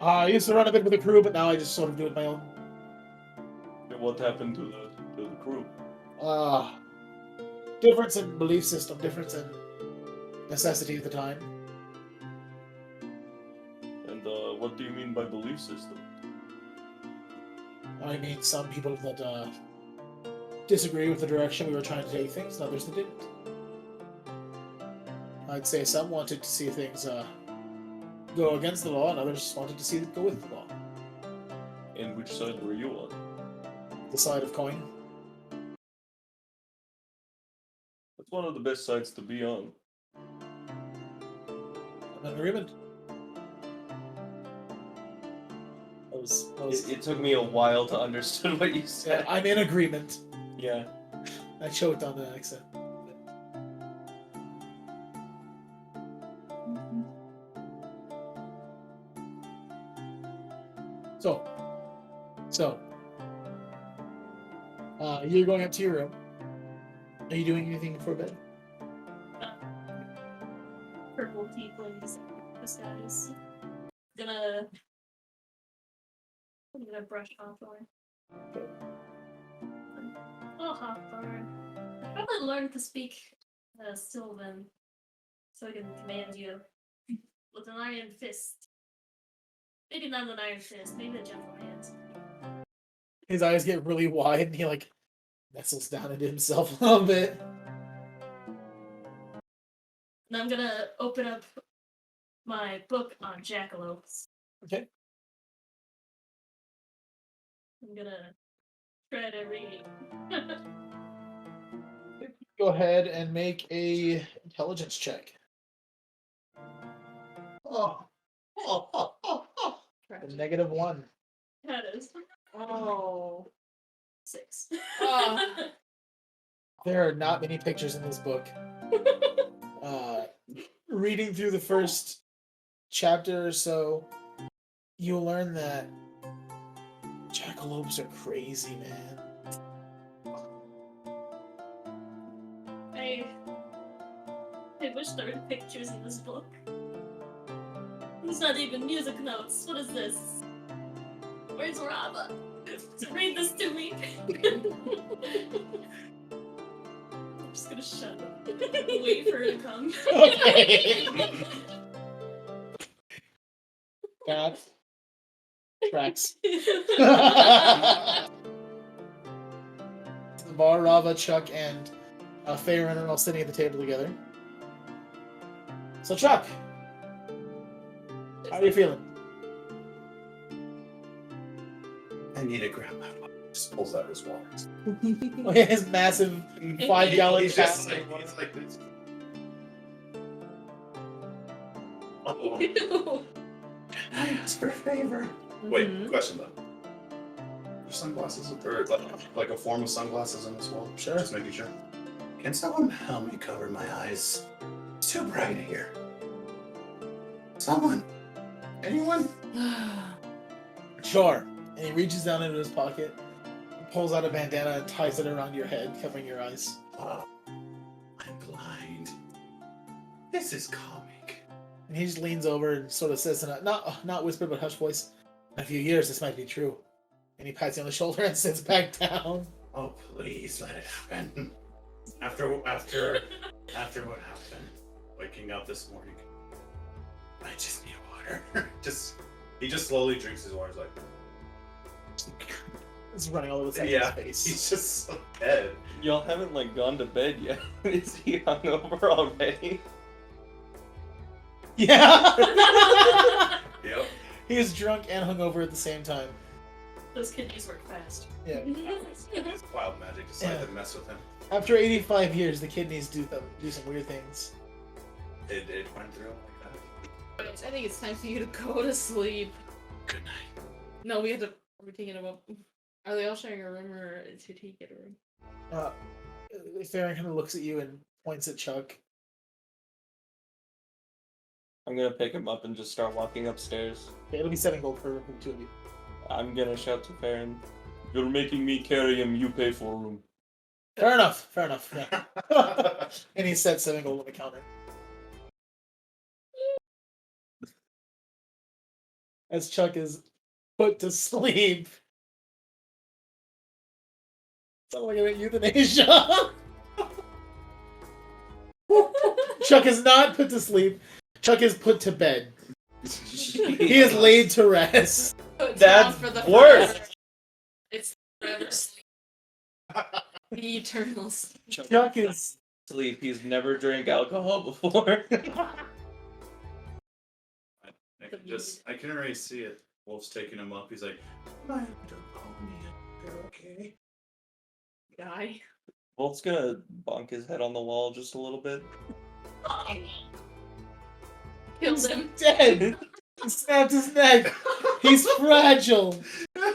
I used to run a bit with the crew, but now I just sort of do it my own. what happened to the crew? Difference in belief system, difference in necessity at the time. And what do you mean by belief system? I mean, some people that disagree with the direction we were trying to take things, and others that didn't. I'd say some wanted to see things go against the law, and others wanted to see it go with the law. And which side were you on? The side of coin. That's one of the best sides to be on. I'm in agreement. That was It took me a while to understand what you yeah, said. I'm in agreement. Yeah. I choked on the accent. So, you're going up to your room. Are you doing anything before bed? Purple tieflings status. I'm gonna brush Hawthorne. Oh, Hawthorne. I probably learned to speak Sylvan so I can command you with an iron fist. Maybe not an iron fist, maybe a gentle hand. His eyes get really wide, and he like nestles down into himself a little bit. And I'm gonna open up my book on jackalopes. Okay. I'm gonna try to read. Go ahead and make a intelligence check. Oh. A -1. That is Oh. 6. There are not many pictures in this book. Reading through the first chapter or so, you'll learn that jackalopes are crazy, man. I wish there were pictures in this book. There's not even music notes. What is this? Where's Rauva? Read this to me. I'm just gonna shut up. Wait for her to come. Okay. That tracks. The bar, Rauva, Chuck, and Farron are all sitting at the table together. So, Chuck, how are you feeling? I need to grab my water. Just pulls out his water. Look at his massive 5-gallon He's just cask. like, he's like this. Oh, Ew. I asked for a favor. Wait, question though. Are sunglasses or like a form of sunglasses in this world? Sure. Just making sure. Can someone help me cover my eyes? It's too bright here. Someone? Anyone? Sure. And he reaches down into his pocket, pulls out a bandana, and ties it around your head, covering your eyes. Oh, I'm blind. This is comic. And he just leans over and sort of says in a not whispered but hushed voice, "In a few years, this might be true." And he pats you on the shoulder and sits back down. Oh, please let it happen. After what happened, waking up this morning, I just need water. He just slowly drinks his water. He's like, It's running all over the yeah, face. he's just so dead. Y'all haven't like gone to bed yet. Is he hungover already? Yeah. Yep. He is drunk and hungover at the same time. Those kidneys work fast. Yeah. His wild magic decided to mess with him. After 85 years, the kidneys do some weird things. It went through like that. I think it's time for you to go to sleep. Good night. No, we're taking a up. Are they all sharing a room, or is he taking a room? Farron kind of looks at you and points at Chuck. I'm gonna pick him up and just start walking upstairs. Okay, it'll be 7 gold for the two of you. I'm gonna shout to Farron, "You're making me carry him, you pay for a room." Fair enough. Yeah. And he set 7 gold on the counter. As Chuck is put to sleep. Sound like I meant euthanasia. Chuck is not put to sleep. Chuck is put to bed. He is laid to rest. Put That's down for the worse. forever. It's forever sleep. The Eternals. Chuck is. Sleep. He's never drank alcohol before. I can already see it. Wolf's taking him up. He's like, "Don't call me. They're okay." Guy. Wolf's gonna bonk his head on the wall just a little bit. Kills him. Dead! He snapped his neck! He's fragile!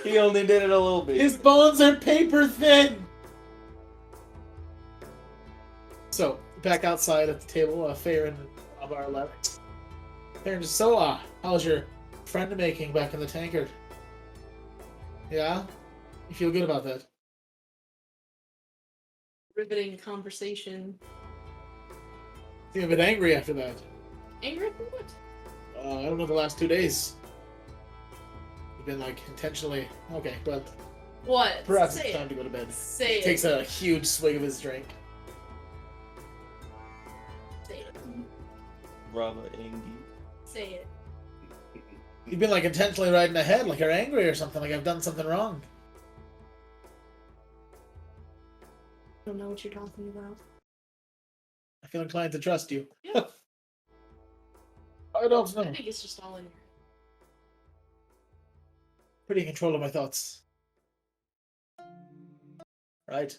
He only did it a little bit. His bones are paper thin! So, back outside at the table, Fair and Rauva are left. Fair just, so, how's your friend making back in the tankard? Yeah? You feel good about that? Riveting conversation. Seem a bit angry after that. Angry for what? I don't know, the last 2 days. You've been, like, intentionally... Okay, well, What? perhaps Say it's it. time to go to bed. Say Takes it. a huge swig of his drink. Say it. Rauva Angie. Say it. You've been, like, intentionally riding ahead, like you're angry or something, like I've done something wrong. I don't know what you're talking about. I feel inclined to trust you. Yeah. I don't I know. think it's just all in your Pretty in control of my thoughts. Right?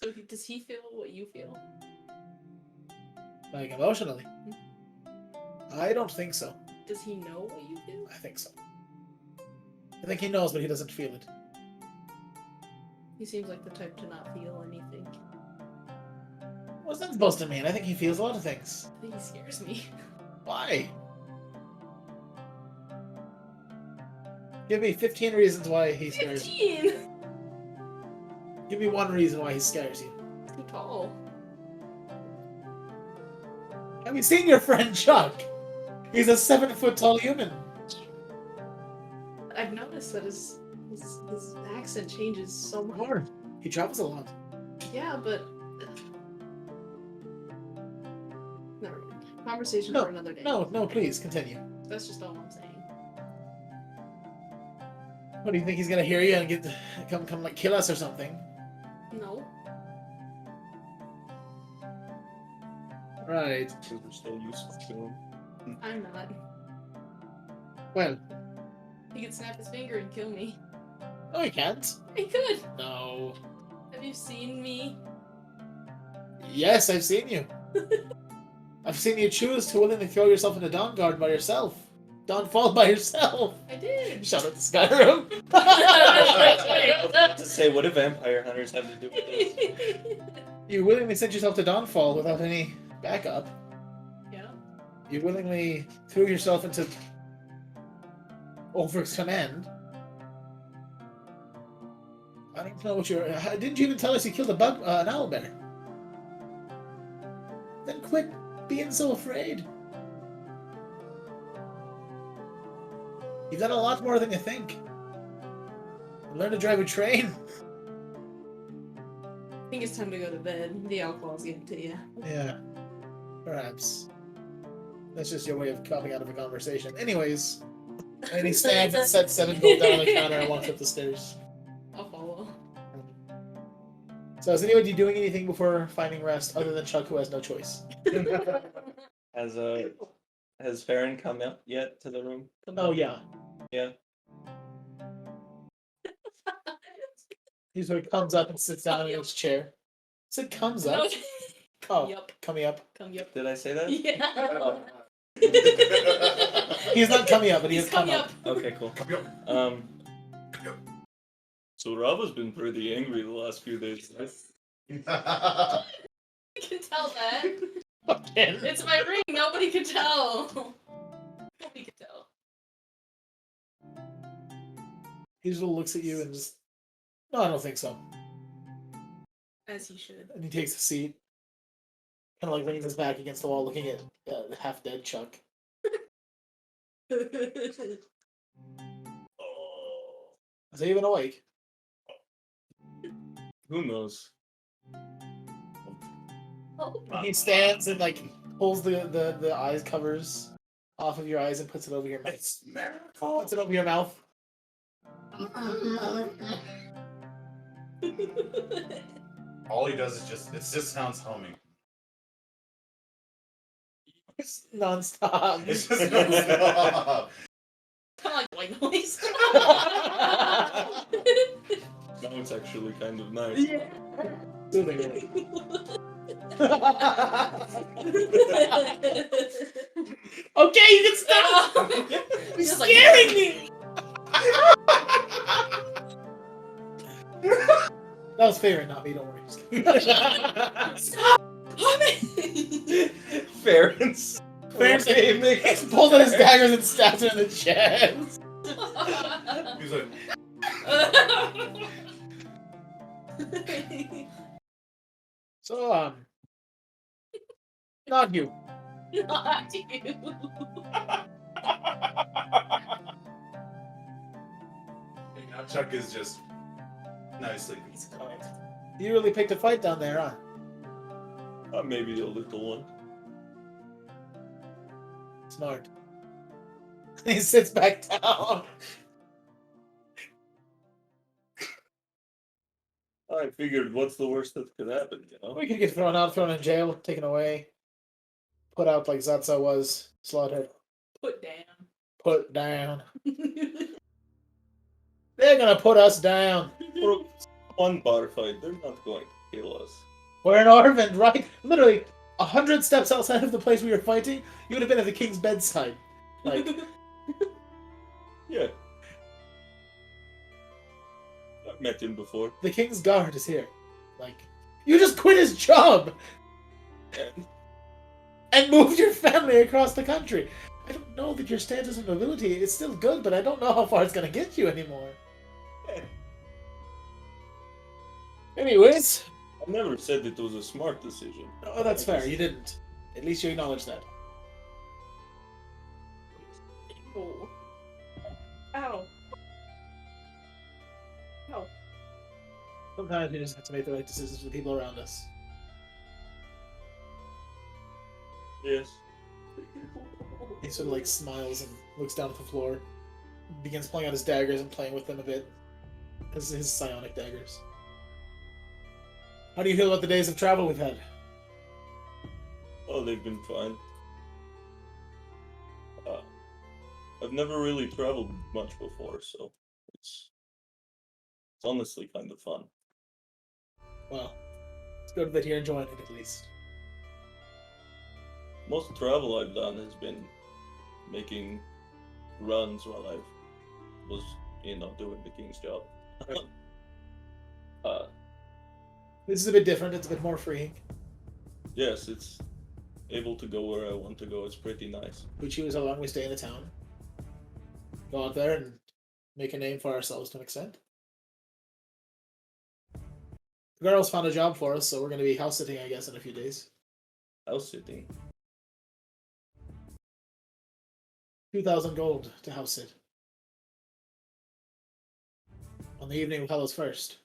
So does he feel what you feel? Like, emotionally? I don't think so. Does he know what you feel? I think so. I think he knows, but he doesn't feel it. He seems like the type to not feel anything. What's that supposed to mean? I think he feels a lot of things. I think he scares me. Why? Give me 15 reasons why he scares you. 15! Give me one reason why he scares you. Too tall. Have you seen your friend Chuck? He's a 7-foot tall human. I've noticed that his accent changes so much. Or he travels a lot. Yeah, but never mind. Conversation No, for another day. No, please continue. That's just all I'm saying. What do you think he's gonna hear you and come like kill us or something? No. Right. Because we're still useful to him. I'm not. Well, He could snap his finger and kill me. no, he can't. He could! No. Have you seen me? Yes, I've seen you. I've seen you choose to willingly throw yourself into Dawnguard by yourself. Dawnfall by yourself. I did! Shout out to Skyrim. To say, what do vampire hunters have to do with this? You willingly sent yourself to Dawnfall without any backup. Yeah. You willingly threw yourself into Ulfric's command. I don't know what you're... Didn't you even tell us you killed an owlbear? Then quit being so afraid. You've done a lot more than you think. Learn to drive a train. I think it's time to go to bed. The alcohol's getting to you. Yeah, perhaps. That's just your way of coming out of a conversation. Anyways, and he stands and sets 7 gold down on the counter and walks up the stairs. I'll follow. So is anybody doing anything before finding rest other than Chuck, who has no choice? Has Farron come up yet to the room? Oh yeah. Yeah. He sort of comes up and sits down in his chair. Said comes up. Oh, Yup. coming up. Come yup. Did I say that? Yeah. He's not coming up, but he He's has come coming up. up. Okay, cool. So Rauva's been pretty angry the last few days. I can tell that. Again. It's my ring. Nobody can tell. Nobody can tell. He just looks at you and just... No, I don't think so. As he should. And he takes a seat. Kind of like leans his back against the wall looking at the half-dead Chuck. Is he even awake? Who knows? Oh, He stands and like pulls the eyes covers off of your eyes and puts it over your mouth. It's miracle. Puts it over your mouth. All he does is just it just sounds humming. It's non-stop. It's just nonstop. Kind of like white noise. Now it's actually kind of nice. Yeah. Soothing. Okay, you can stop! You're Just like- scaring me! That was fair, not me, don't worry. Stop humming! Fairness. Fairness, he pulls out his daggers and stabs her in the chest. He's like, So, not you. Not you. and now Chuck is just nicely. You really picked a fight down there, huh? Maybe a little one. Smart. He sits back down. I figured, what's the worst that could happen, you know? We could get thrown out, thrown in jail, taken away. Put out like Zatsa was, slaughtered. Put down. Put down. They're gonna put us down. For one bar fight, they're not going to kill us. We're in Orvin, right? Literally, 100 steps outside of the place we were fighting, you would have been at the king's bedside. Like, Yeah. I've met him before. the king's guard is here. Like, you just quit his job and moved your family across the country. I don't know that your status and nobility is still good, but I don't know how far it's gonna get you anymore. Anyways, I never said it was a smart decision. oh, that's fair. You didn't. At least you acknowledge that. Oh. Ow. Ow. Sometimes we just have to make the right decisions for the people around us. Yes. He sort of like smiles and looks down at the floor, begins pulling out his daggers and playing with them a bit. His psionic daggers. How do you feel about the days of travel we've had? Oh, they've been fine. I've never really traveled much before, so it's honestly kind of fun. Well, it's good that you're enjoying it at least. Most travel I've done has been making runs while I was, doing the king's job. This is a bit different. It's a bit more freeing. Yes, it's able to go where I want to go. It's pretty nice. We choose how long we stay in the town. Go out there and make a name for ourselves to an extent. The girls found a job for us, so we're going to be house sitting, I guess, in a few days. House sitting. 2,000 gold to house sit. On the evening of Hallow's first.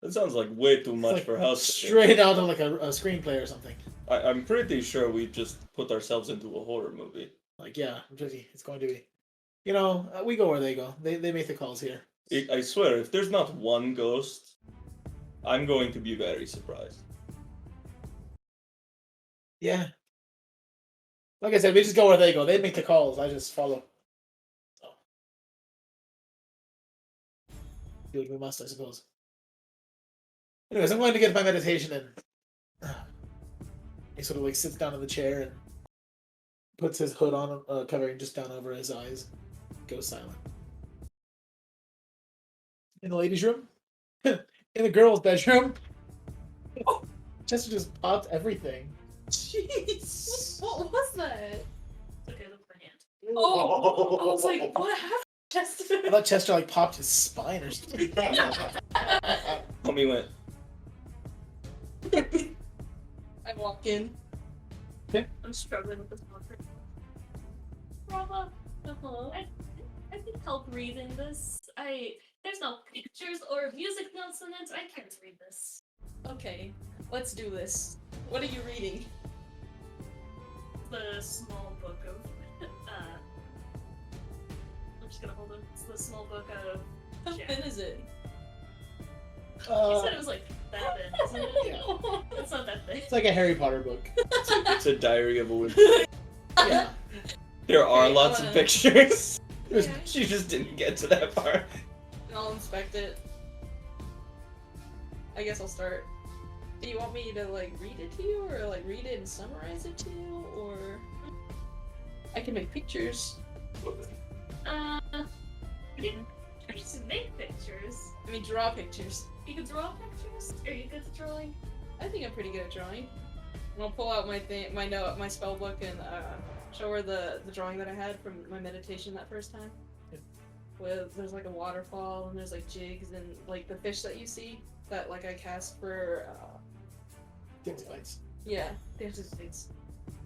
That sounds like way too much Like, for house sitting. straight out of like a screenplay or something. I'm pretty sure we just put ourselves into a horror movie. Like, yeah, it's going to be. We go where they go. They make the calls here. I swear, if there's not one ghost, I'm going to be very surprised. Yeah. Like I said, we just go where they go. They make the calls. I just follow. So. Do what we must, I suppose. Anyways, I'm going to get my meditation in. He sort of like sits down in the chair and puts his hood on, covering just down over his eyes. Goes silent. In the ladies' room? In the girls' bedroom? Oh, Chester just popped everything. Jeez. What was that? Okay, look at my hand. Oh, I was like, what happened, Chester? I thought Chester like popped his spine or something. Homie went, I walk in. I'm struggling with this monster. Rauva, I can help reading this. There's no pictures or music notes in it. I can't read this. Okay, let's do this. What are you reading? The small book of I'm just gonna hold it. It's the small book of How Yeah. thin is it? You said it was like that thin, isn't it? Yeah. It's not that thick. It's like a Harry Potter book. It's a diary of a witch. Yeah. There are Okay, lots of pictures. Okay. She just didn't get to that part. I'll inspect it. I guess I'll start. Do you want me to like read it to you, or like read it and summarize it to you, or I can make pictures. You can just make pictures. I mean, draw pictures. You can draw pictures? Are you good at drawing? I think I'm pretty good at drawing. I'll pull out my spell book and show her the drawing that I had from my meditation that first time. Yeah. With there's like a waterfall and there's like jigs and like the fish that you see that like I cast for Things bites. yeah, there's just things.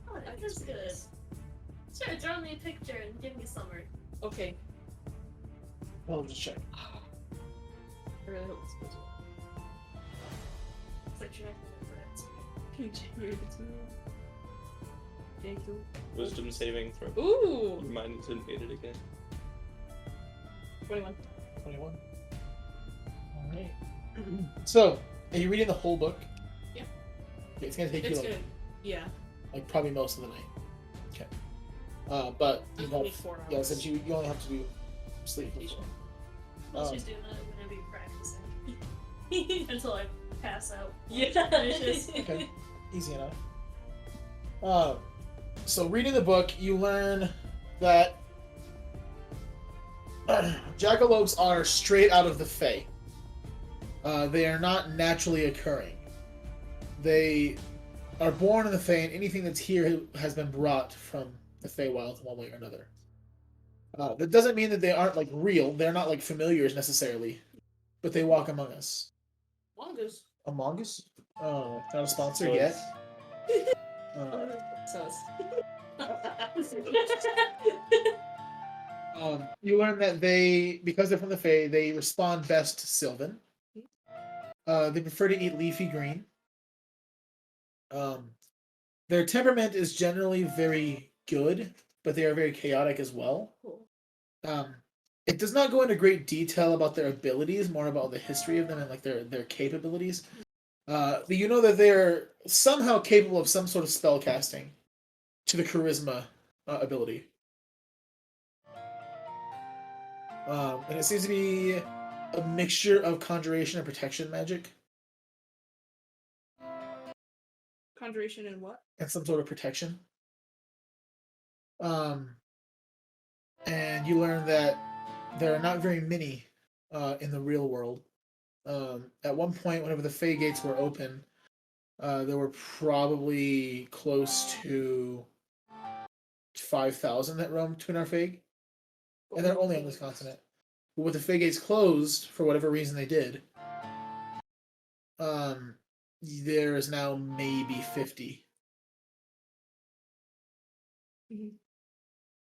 Oh, that's good. Sure, draw me a picture and give me a summary. Okay, Well, I'll just check. I really hope this goes well. It's like you're not gonna Thank you. Wisdom saving throw. Ooh, Your mind is invaded again. 21. 21. Alright. So, are you reading the whole book? Yeah. Okay, it's gonna take It's you good. Yeah. like probably most of the night. Okay. But you Only have 4 hours. yeah, since you only have to do sleep. Well, Um, she's doing that when I be practicing. Until I pass out. Yeah. Okay. Easy enough. So reading the book, you learn that jackalopes are straight out of the Fae. They are not naturally occurring. They are born in the Fae, and anything that's here has been brought from the Feywild one way or another. That doesn't mean that they aren't like real. They're not like familiars necessarily, but they walk among us. Longus. Among Us? Not a sponsor So yet. So You learn that they, because they're from the Fae, they respond best to Sylvan. They prefer to eat leafy green. Their temperament is generally very good, but they are very chaotic as well. Cool. It does not go into great detail about their abilities, more about the history of them and like their capabilities. But you know that they're somehow capable of some sort of spell casting to the charisma ability. And it seems to be a mixture of conjuration and protection magic, Conjuration and what? and some sort of protection. And you learn that there are not very many in the real world. At one point, whenever the Fae gates were open, there were probably close to 5,000 that roamed between our Fae. And they're only on this continent. But with the Fae gates closed, for whatever reason they did, there is now maybe 50. Mhm.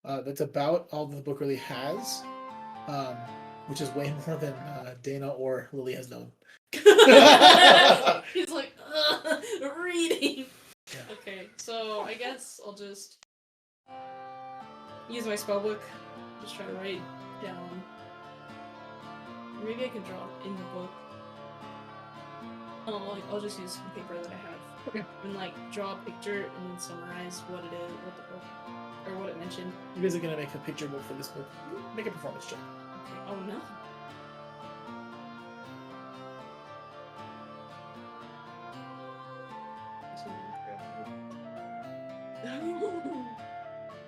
That's about all the book really has, which is way more than Dana or Lily has known. He's like, reading. Yeah. Okay, so I guess I'll just use my spellbook. Just try to write down. Maybe I can draw in the book. I'll just use some paper that I have. Okay. And like draw a picture and then summarize what it is, what the book, or what it mentioned. You guys are gonna make a picture book for this book. Make a performance check. Okay. Oh no.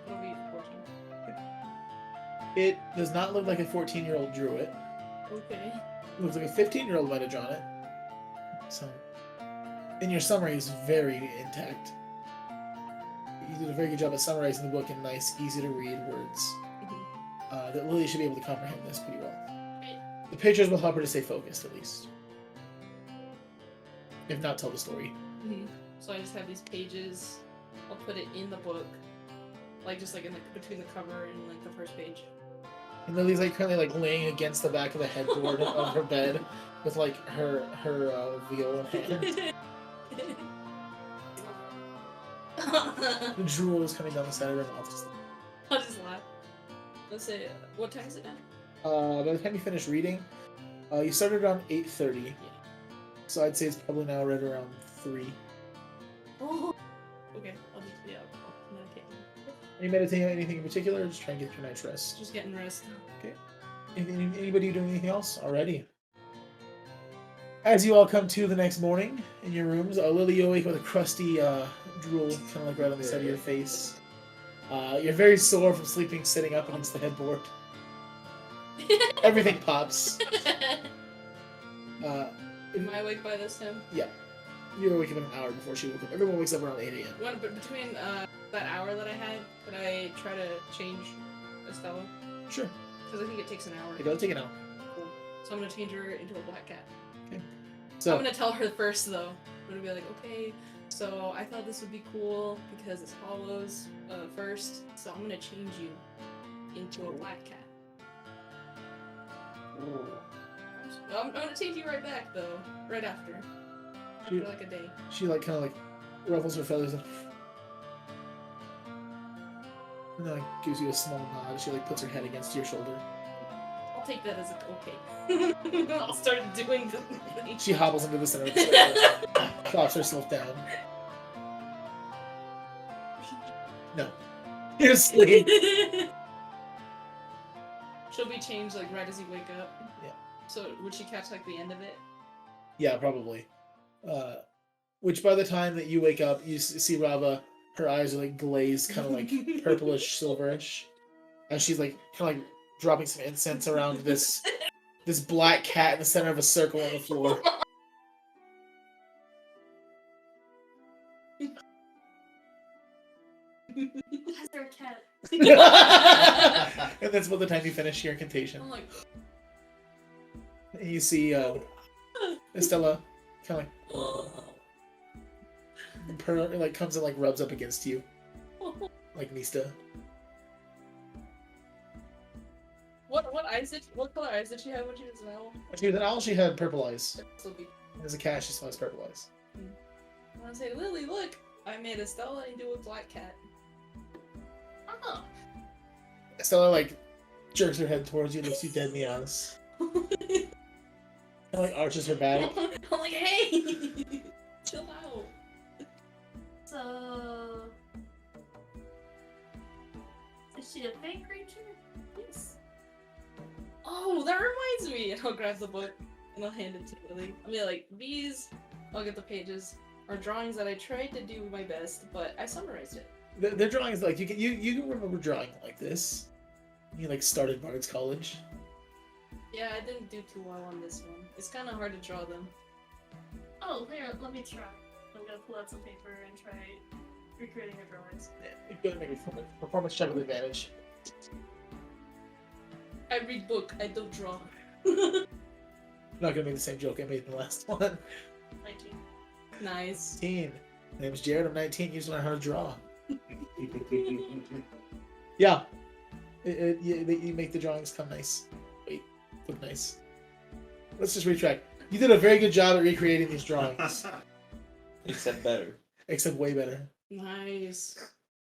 It'll be 14. It does not look like a 14-year-old drew it. Okay. It looks like a 15-year-old might have drawn it. So, and your summary is very intact. You did a very good job at summarizing the book in nice, easy-to-read words. That Lily should be able to comprehend this pretty well. The pictures will help her to stay focused, at least. If not, tell the story. So I just have these pages. I'll put it in the book, like just like in the, between the cover and like the first page. And Lily's like currently like laying against the back of the headboard of her bed with like her veal in hand. The drool is coming down the side of her mouth. I'll just laugh. Let's say, what time is it now? By the time you finish reading, you started around 8:30. So I'd say it's probably now right around 3. Oh. Okay, I'll just I'll medicate. Are you meditating on anything in particular, or just trying to get your night's rest? Just getting rest. Anybody doing anything else? Alrighty. As you all come to the next morning in your rooms, Lily, you awake with a crusty drool kind of like right on the side of your face. You're very sore from sleeping sitting up against the headboard. Everything pops. Am I awake by this time? You were waking up an hour before she woke up. Everyone wakes up around 8 a.m. But between that hour that I had, could I try to change Estella? Sure. Because I think it takes an hour. It does take an hour. Cool. So I'm gonna change her into a black cat. So I'm gonna tell her first though. I'm gonna be like, okay, so I thought this would be cool because it's Hollows first, so I'm gonna change you into a black cat. I'm gonna take you right back though, right after. After like a day. she like kind of like ruffles her feathers and then like gives you a small nod. She like puts her head against your shoulder. I'll take that as okay. I'll start doing the thing. She hobbles into the center of the circle, plops herself down. No. You're asleep. She'll be changed like right as you wake up. Yeah. So would she catch like the end of it? Yeah, probably. Which by the time that you wake up, you see Rauva, her eyes are like glazed, kind of like purplish, silverish. And she's like kind of like dropping some incense around this black cat in the center of a circle on the floor. Why is there a cat? And that's about the time you finish your incantation. I'm like, And you see Estella kind of like comes and like rubs up against you, like Mista. what color eyes did she have when she was an owl? When she was an owl, she had purple eyes. So be. As a cat, she still has purple eyes. I want to say, Lily, look, I made Estella into a black cat. Oh. Estella like jerks her head towards you, looks you dead in the eyes, and like arches her back. I'm like, hey, chill out. So, is she a fake creature? Yes. Oh, that reminds me. And I'll grab the book and I'll hand it to Lily. I'll be like, these, I'll get the pages, are drawings that I tried to do my best, but I summarized it. The drawings like you can remember drawing like this. You like started Bard's College. Yeah, I didn't do too well on this one. It's kind of hard to draw them. Oh, here, let me try. I'm gonna pull out some paper and try recreating her drawings. Yeah, go ahead and make a performance check with advantage. I read book, I don't draw. I'm not gonna make the same joke I made in the last one. 19. Nice. 19. My name's Jared. I'm 19. You just learn how to draw. Yeah. You make the drawings come nice. Wait, look nice. Let's just retract. You did a very good job at recreating these drawings. Except better. Except way better. Nice.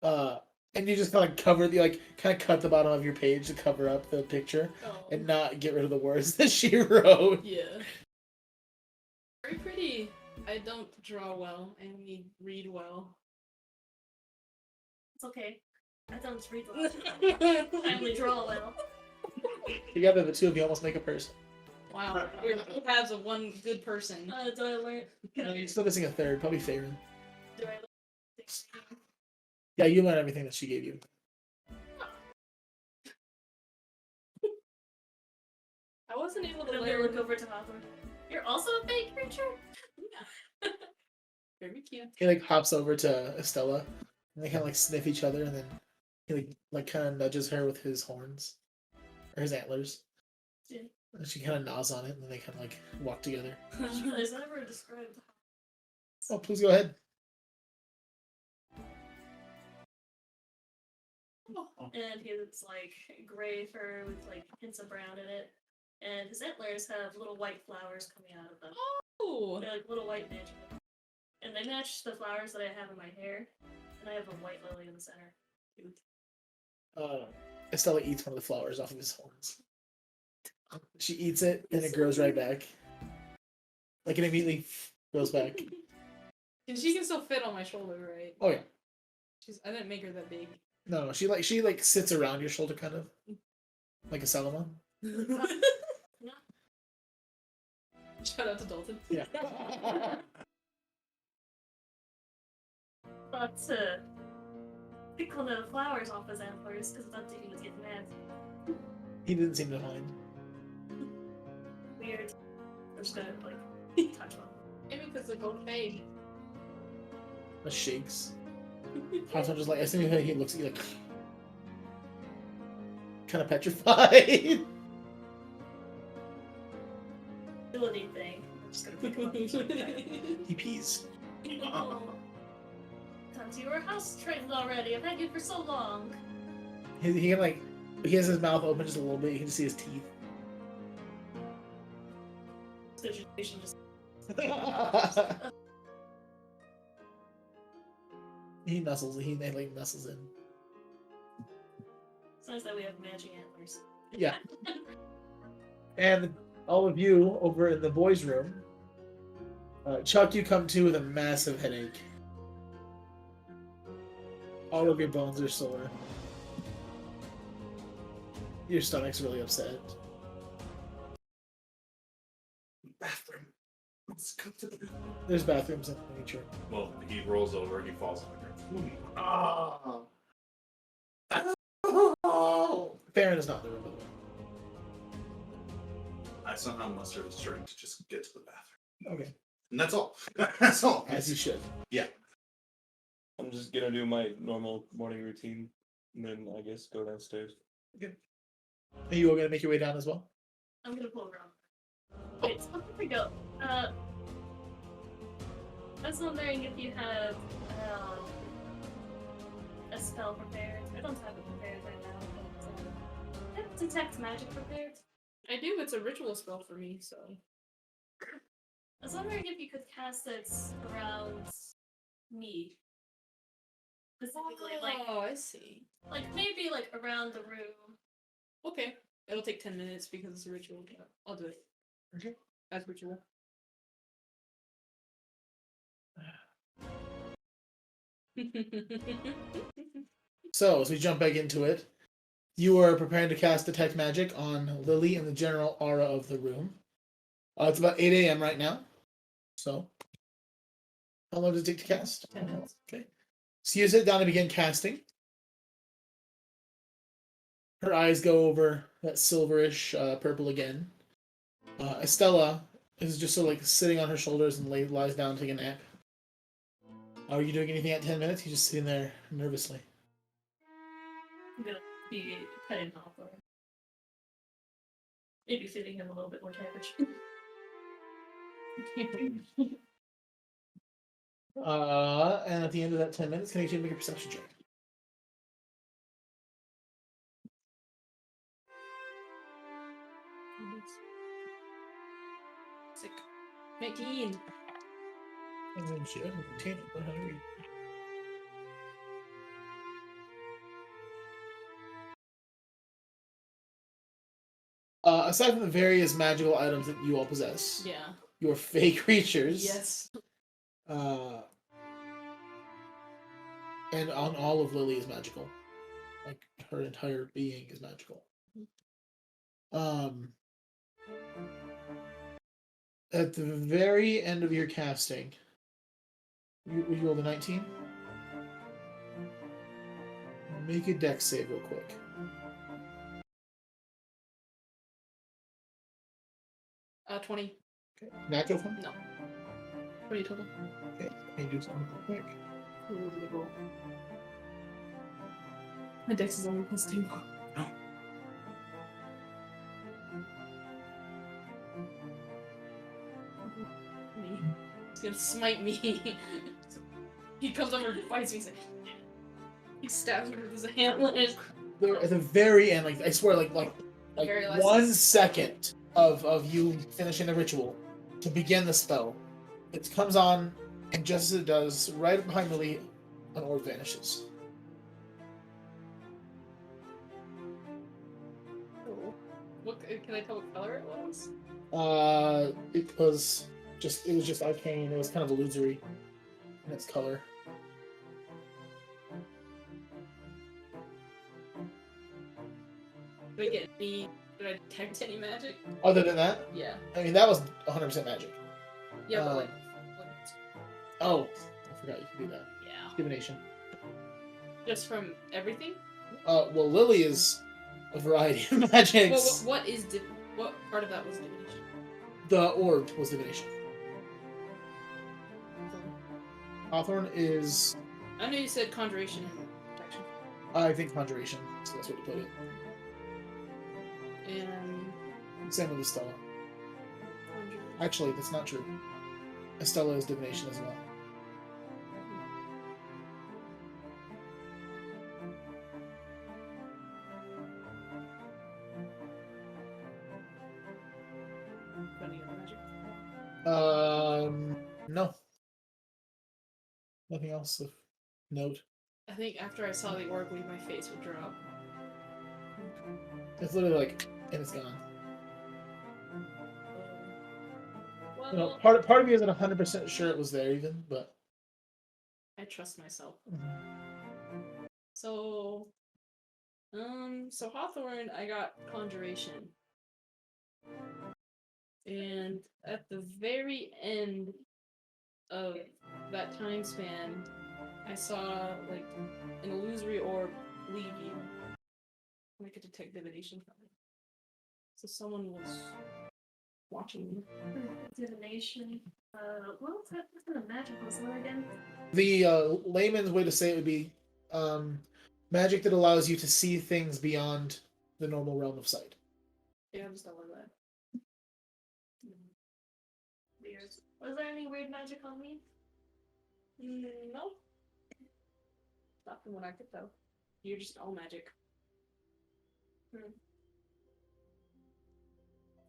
And you just kind of cover the kind of cut the bottom of your page to cover up the picture Oh. and not get rid of the words that she wrote. Yeah. Very pretty. I don't draw well. I only read well. It's okay. I don't read well. I only draw well. Together, the two of you almost make a person. Wow. We're halves of one good person. Do I learn? You're still missing a third, probably Faerun. Do I learn things? Yeah, you learn everything that she gave you. I wasn't able I'm to gonna learn. look over to Hawthorne. You're also a fake creature? Very cute. He like hops over to Estella, and they kind of like sniff each other, and then he like kind of nudges her with his horns or his antlers. Yeah. And she kind of nods on it, and then they kind of like walk together. Is that ever described? Oh, please go ahead. And he's like gray fur with like hints of brown in it. And his antlers have little white flowers coming out of them. Oh. They're like little white magic. And they match the flowers that I have in my hair. And I have a white lily in the center. Estella eats one of the flowers off of his horns. She eats it, and it grows right back. Like it immediately goes back. And she can still fit on my shoulder, right? Oh yeah. I didn't make her that big. No, she sits around your shoulder kind of. Like a Salomon. Shout out to Dalton. Yeah. But pick one of the flowers off his antlers because that's he was getting mad. He didn't seem to mind. Weird. I'm just gonna like touch one. Maybe because the gold fade. The shakes. Hawthorne just like as soon as he looks at you like kind of petrified. Ability thing. I'm just gonna pick him up. He pees. Oh. Come to your house trained already. I've had you for so long. He can like he has his mouth open just a little bit. You can see his teeth. Situation just He nuzzles. He like nuzzles in. it's nice that we have matching antlers. Yeah. And all of you over in the boys' room, Chuck, you come to with a massive headache. All of your bones are sore. Your stomach's really upset. Bathroom. Let's go to the bathroom. There's bathrooms in nature. Well, he rolls over and he falls on the ground. Ah. Farron is not in the room, by the way. I somehow muster the strength to just get to the bathroom. Okay. And that's all. That's all. As you should. I'm just gonna do my normal morning routine, and then I guess go downstairs. Are you all going to make your way down as well? I'm gonna pull around. Wait, so before we go, I was wondering if you have a spell prepared. I don't have it prepared right now, but I have detect magic prepared. I do. It's a ritual spell for me, so. I was wondering if you could cast it around me. Specifically, Oh, I see. like maybe like around the room. Okay. It'll take 10 minutes because it's a ritual. But I'll do it. Okay. As ritual. So, as we jump back into it, you are preparing to cast Detect Magic on Lily and the general aura of the room. It's about 8 a.m. right now. So, how long does it take to cast? 10 minutes. Okay. So you sit down and begin casting. Her eyes go over that silverish purple again. Estella is just sort of like sitting on her shoulders and lies down taking a nap. Are you doing anything at 10 minutes? You're just sitting there nervously. I'm gonna be petting Hawthorne. Maybe feeding him a little bit more cabbage. And at the end of that 10 minutes, can you make a perception check? Sick. 19. Oh, shit. I don't know how to read. Aside from the various magical items that you all possess, Yeah. your fake creatures, Yes. and on all of Lily is magical. Like her entire being is magical. At the very end of your casting, you rolled a 19. Make a dex save real quick. 20. Okay. Natural one? No. What are you total? Okay. Can you do something real quick? My dex is only +2. No. He's gonna smite me. He comes over and fights me. He stabs me with his antlers. There, at the very end, like I swear, like very last 1 second of you finishing the ritual to begin the spell, it comes on, and just as it does, right behind Lily, an orb vanishes. What can I tell what color it was? It was It was just arcane. It was kind of illusory in its color. Did I get any? Did I detect any magic? Other than that, Yeah. I mean, that was 100% magic. Yeah, but Um, like, Oh, I forgot you can do that. yeah. Divination. Just from everything. Well, Lily is a variety of magics. Well, what part of that was divination? The orb was divination. Hawthorne is, I know you said conjuration and protection. I think, conjuration. So that's what you put it. And Same with Estella. conjuration. Actually, that's not true. Estella is divination as well. Any other magic? No. Nothing else of note. I think after I saw the orb leave, my face would drop. It's literally like, and it's gone. Well, You know, part of me isn't 100% sure it was there even, but I trust myself. mhm. So, so Hawthorne, I got conjuration, and at the very end of that time span, I saw like an illusory orb leave you. I could detect divination from it. So someone was watching me. Divination. What was that? What kind of magic was that again? The layman's way to say it would be magic that allows you to see things beyond the normal realm of sight. Yeah, I just don't like that. Weird. Was there any weird magic on me? No. Not from what I could tell. You're just all magic.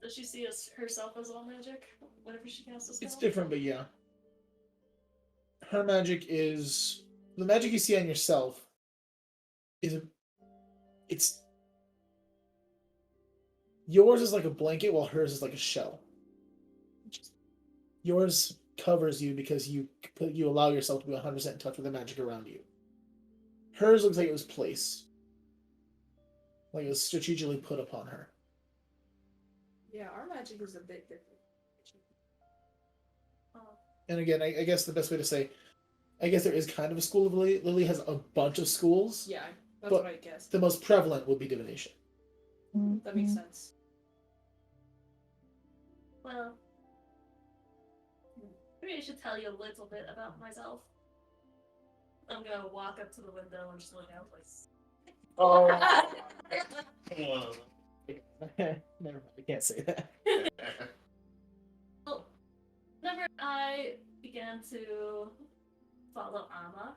Does she see herself as all magic whenever she casts a spell? It's different, but yeah. Her magic is the magic you see on yourself it's yours is like a blanket while hers is like a shell. Yours covers you because you allow yourself to be 100% in touch with the magic around you. Hers looks like it was placed. Like it was strategically put upon her. Yeah, our magic is a bit different. And again, I guess the best way to say, I guess there is kind of a school of Lily. Lily has a bunch of schools. Yeah, that's But- what I guessed. The most prevalent would be divination. That makes sense. Well, maybe I should tell you a little bit about myself. I'm gonna walk up to the window and just look out like. Oh. Never mind, I can't say that. Well, whenever I began to follow Amma,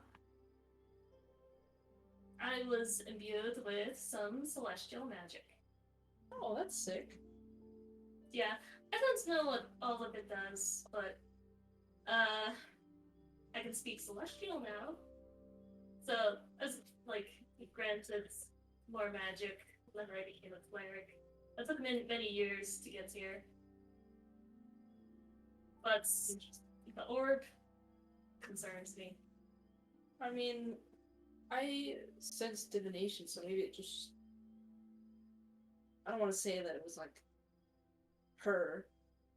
I was imbued with some celestial magic. Oh, that's sick. Yeah, I don't know what all of it does, but I can speak celestial now. So I was like granted more magic whenever I became a cleric. It took many years to get here. But the orb concerns me. I mean, I sense divination, so maybe it just. I don't want to say that it was like her,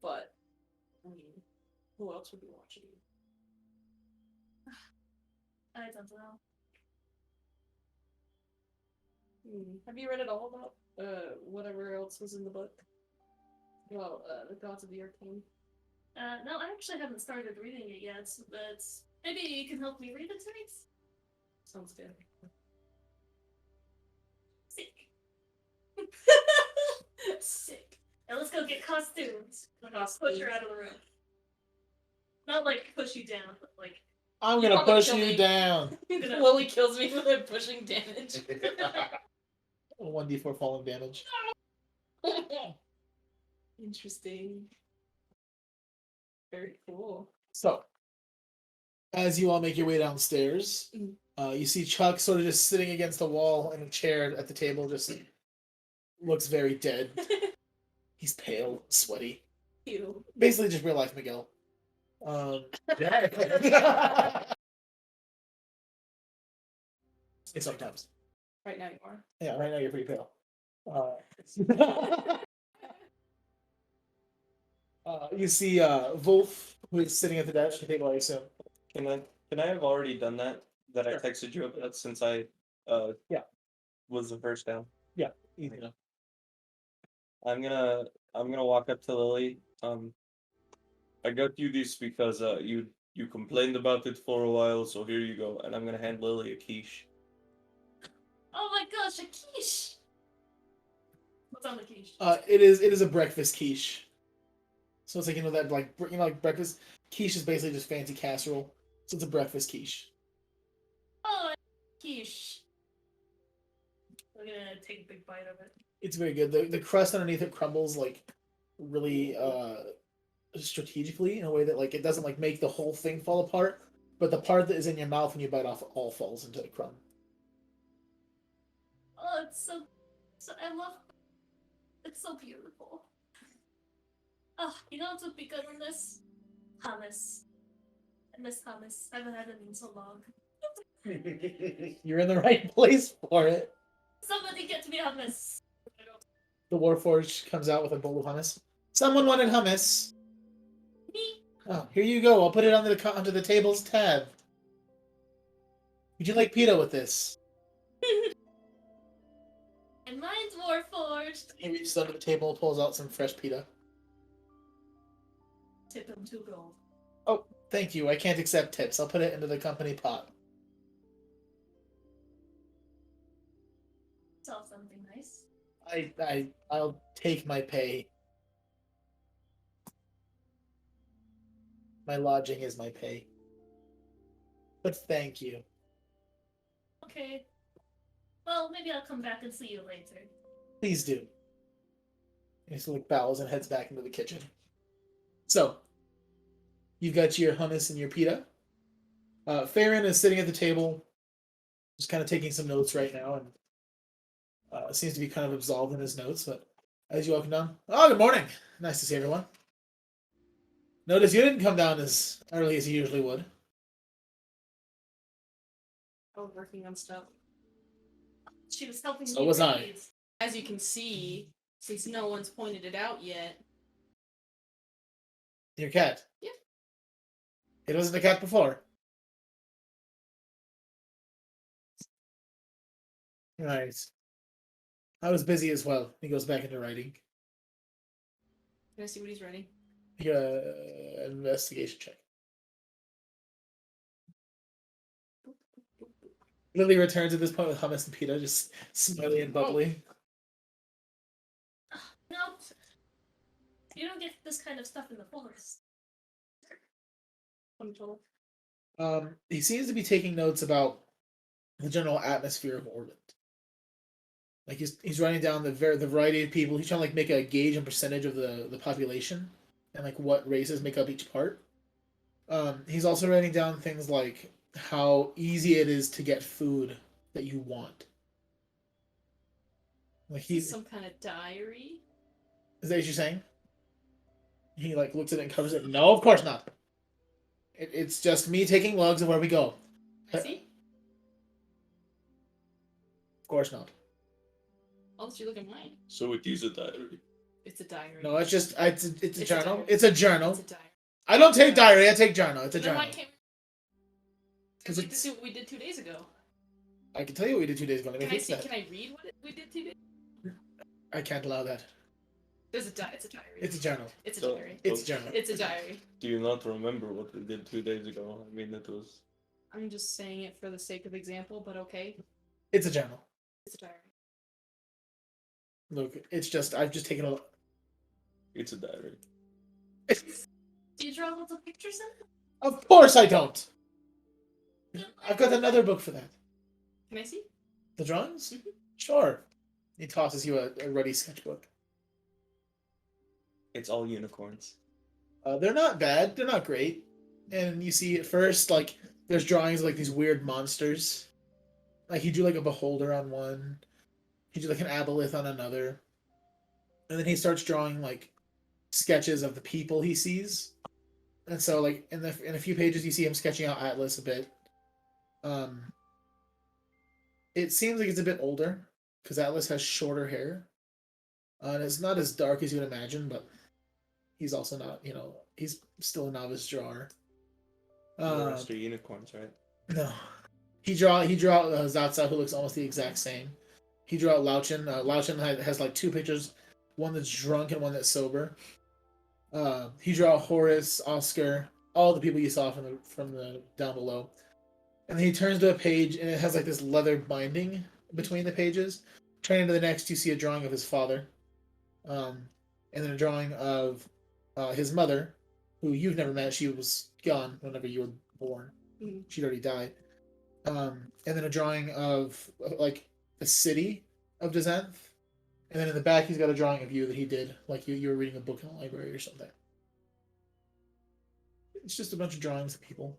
but I mean, who else would be watching you? I don't know. Have you read it all about whatever else was in the book? Well, the gods of the Arcane. No, I actually haven't started reading it yet, but maybe you can help me read it tonight? Sounds good. Sick. Sick. Now let's go get costumes. Push her out of the room. Not like push you down, but like I'm You gonna probably push kill you me. down. Lily kills me with pushing damage. 1d4 falling damage. Interesting. Very cool. So, as you all make your way downstairs, you see Chuck sort of just sitting against the wall in a chair at the table, just looks very dead. He's pale, sweaty. Ew. Basically, just real life Miguel. Yeah. It's sometimes. Right now you are. Yeah, right now you're pretty pale. You see Wulf, who is sitting at the desk table, I assume. Can I have already done that? That Sure. I texted you about since I Yeah. was the first down. Yeah, easy enough. I'm gonna walk up to Lily. I got you this because you complained about it for a while, so here you go. And I'm gonna hand Lily a quiche. Oh my gosh, a quiche! What's on the quiche? It is a breakfast quiche. So it's like that like breakfast quiche is basically just fancy casserole. So it's a breakfast quiche. Oh, quiche. We're gonna take a big bite of it. It's very good. The crust underneath it crumbles like really strategically in a way that like it doesn't like make the whole thing fall apart, but the part that is in your mouth when you bite off all falls into the crumb. Oh, it's so I love. It's so beautiful. Oh, you know what would be good on this? Hummus. I miss hummus. I haven't had it in so long. You're in the right place for it. Somebody get me hummus. The Warforged comes out with a bowl of hummus. Someone wanted hummus. Me. Oh, here you go. I'll put it onto the table's tab. Would you like pita with this? And mine's Warforged. He reaches under the table, pulls out some fresh pita. Tip him 2 gold. Oh, thank you. I can't accept tips. I'll put it into the company pot. Sell something nice. I'll take my pay. My lodging is my pay. But thank you. Okay. Well, maybe I'll come back and see you later. Please do. He just like bows and heads back into the kitchen. So, you've got your hummus and your pita. Farron is sitting at the table, just kind of taking some notes right now, and seems to be kind of absorbed in his notes. But as you walk down, oh, good morning. Nice to see everyone. Notice you didn't come down as early as you usually would. I was working on stuff. She was helping So me was I. read. As you can see, since no one's pointed it out yet. Your cat. Yeah. It wasn't a cat before. Right. I was busy as well. He goes back into writing. Can I see what he's writing? Investigation check. Lily returns at this point with hummus and pita, just smiley and bubbly. No. You don't get this kind of stuff in the forest. 20 total. He seems to be taking notes about the general atmosphere of orbit. Like he's writing down the variety of people. He's trying to like make a gauge and percentage of the population and like what races make up each part. He's also writing down things like how easy it is to get food that you want. Like he's Some kind of diary. is that what you're saying? He like looks at it and covers it. No, of course not. It's just me taking logs of where we go. I see. Of course not. I'll let you look at mine. So it is a diary. It's a diary. No, it's just it's a It's a journal. diary. It's a journal. It's a diary. I don't take diary. I take journal. It's a Then why journal. can't Because we it's. do what we did 2 days ago? I can tell you what we did 2 days ago. Let me Can I fix see? that. Can I read what we did 2 days? I can't allow that. There's a it's a diary. It's a journal. It's a So- diary. It's a journal. It's a diary. Do you not remember what we did 2 days ago? I mean, it was. I'm just saying it for the sake of example, but okay. It's a journal. It's a diary. Look, it's just I've just taken a. It's a diary. Do you draw little pictures in it? Of course I don't. I've got another book for that. Can I see? The drawings? Mhm. Sure. He tosses you a ready sketchbook. It's all unicorns. They're not bad. They're not great. And you see at first, like, there's drawings of, like, these weird monsters. Like, he drew, like, a beholder on one. He drew, like, an aboleth on another. And then he starts drawing, like, sketches of the people he sees. And so, like in a few pages, you see him sketching out Atlas a bit. It seems like it's a bit older because Atlas has shorter hair. And it's not as dark as you would imagine, but he's also not, he's still a novice drawer. The rest are unicorns, right? No. He drew out Zatsa, who looks almost the exact same. He drew out Lauchen. Lauchen has like two pictures, one that's drunk and one that's sober. He drew out Horace, Oscar, all the people you saw from the down below. And then he turns to a page, and it has like this leather binding between the pages. Turning to the next, you see a drawing of his father. And then a drawing of his mother, who you've never met. She was gone whenever you were born. Mm-hmm. She'd already died. And then a drawing of like the city of Dezanth. And then in the back, he's got a drawing of you that he did, like you were reading a book in the library or something. It's just a bunch of drawings of people.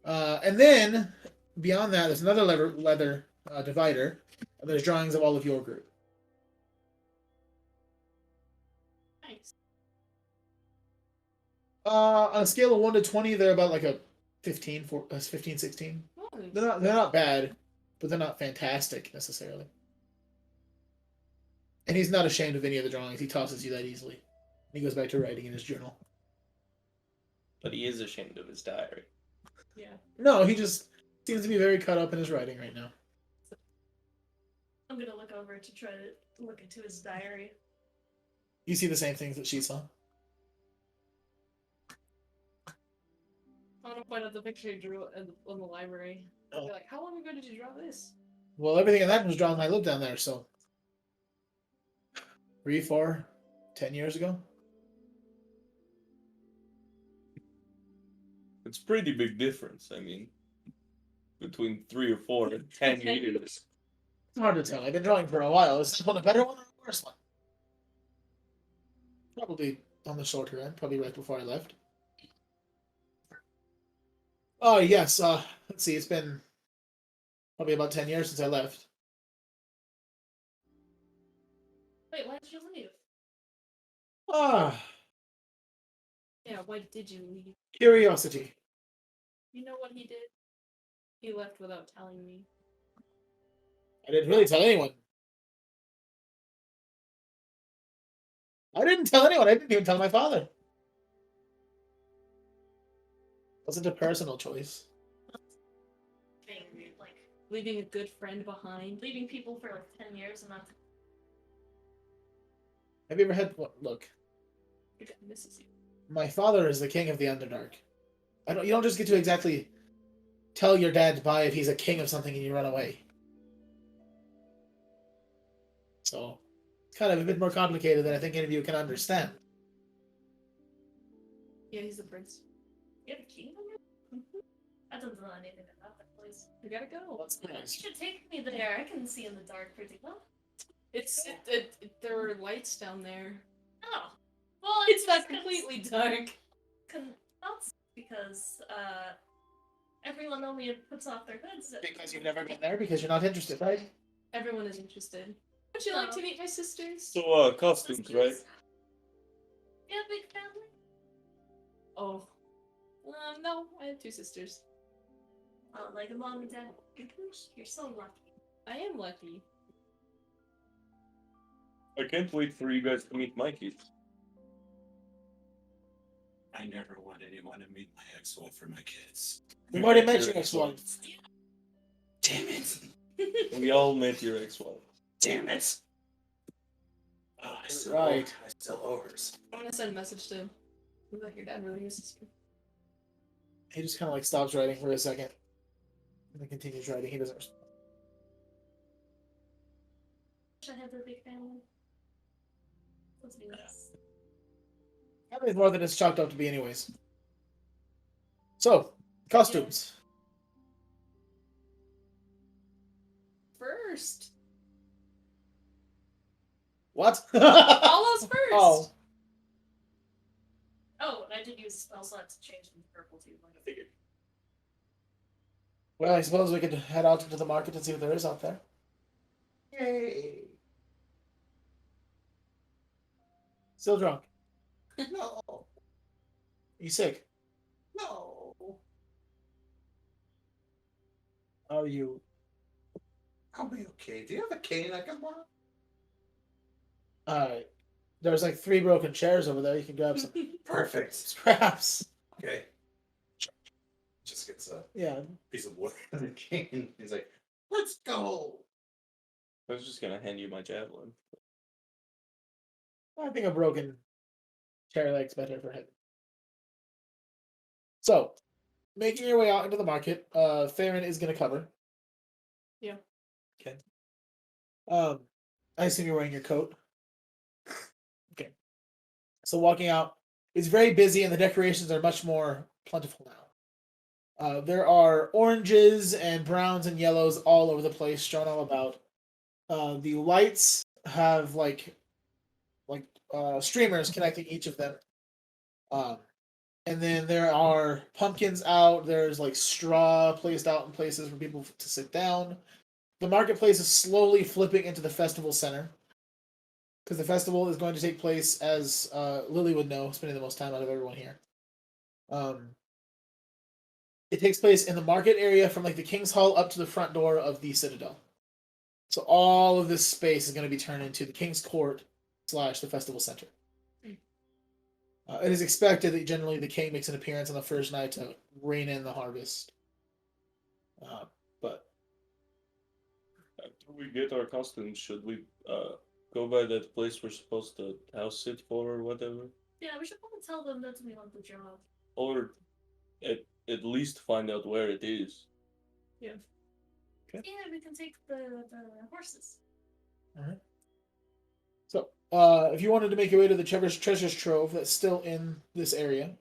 And then beyond that, there's another leather divider, and there's drawings of all of your group. Nice. On a scale of 1 to 20, they're about like a 15, 16. Nice. They're not bad, but they're not fantastic necessarily. And he's not ashamed of any of the drawings. He tosses you that easily. And he goes back to writing in his journal. But he is ashamed of his diary. Yeah. No, he just seems to be very caught up in his writing right now. I'm gonna look over to try to look into his diary. You see the same things that she saw. I want to point out the picture you drew in the library. Oh. Be like, how long ago did you draw this? Well, everything in that was drawn when I lived down there, so 3, 4, 10 years ago. It's pretty big difference. I mean, between 3 or 4 and 10 years. It's hard to tell. I've been drawing for a while. Is this one a better one or a worse one? Probably on the shorter end. Probably right before I left. Oh, yes. Let's see. It's been probably about 10 years since I left. Wait, why did you leave? Ah, Yeah, why did you leave? curiosity. You know what he did? He left without telling me. I didn't really tell anyone. I didn't tell anyone. I didn't even tell my father. Wasn't a personal choice. Being like Leaving a good friend behind. leaving people for like 10 years and not. Have you ever had... Look, Your dad misses you. my father is the king of the Underdark. You don't just get to exactly tell your dad bye if he's a king of something and you run away. So, it's kind of a bit more complicated than I think any of you can understand. Yeah, he's the prince. You have a kingdom? I don't know anything about that place. We gotta go. That's You nice. should take me there. I can see in the dark pretty well. There are lights down there. Oh. Well, It's not just 'cause- completely dark. That's because everyone only puts off their hoods. Because you've never been there, because you're not interested, right? Everyone is interested. Would you like to meet my sisters? So, costumes, right? Yeah, big family. Oh. No, I have 2 sisters. Oh, like a mom and dad. You're so lucky. I am lucky. I can't wait for you guys to meet my kids. I never want anyone to meet my ex-wife or my kids. We've already met your ex-wife. Damn it! We all met your ex-wife. Damn it! Oh, I still Right. I still owe hers. I'm gonna send a message to him. Like your dad really misses you. He just kind of like stops writing for a second. And then continues writing. He doesn't respond. Wish I had a big family. Let's be nice. Family's more than it's chalked up to be anyways. So, costumes. First. What? Paula's first. Oh. Oh, and I did use a spell slot to change them to purple too. Like I figured. Well, I suppose we could head out into the market and see what there is out there. Yay. Still drunk. No. You sick? No. Are you? I'll be okay. Do you have a cane I can borrow? Alright. There's like 3 broken chairs over there. You can grab some Perfect. scraps. Okay. Just gets a Yeah. piece of wood and a cane. He's like, let's go. I was just gonna hand you my javelin. I think a broken chair leg's better for him. So, making your way out into the market, Theron is going to cover. Yeah. Okay. I assume you're wearing your coat. Okay. So walking out, it's very busy and the decorations are much more plentiful now. There are oranges and browns and yellows all over the place, strewn all about. The lights have like streamers connecting each of them. And then there are pumpkins out. There's like straw placed out in places for people to sit down. The marketplace is slowly flipping into the festival center because the festival is going to take place, as Lily would know, spending the most time out of everyone here. It takes place in the market area from like the King's Hall up to the front door of the Citadel. So all of this space is going to be turned into the King's Court / the festival center. It is expected that generally the king makes an appearance on the first night to rein in the harvest. But After we get our costumes, should we go by that place we're supposed to house sit for or whatever? Yeah, we should probably tell them that we want the job. Or at least find out where it is. Yeah, we can take the horses. all right. So, if you wanted to make your way to the treasures trove that's still in this area,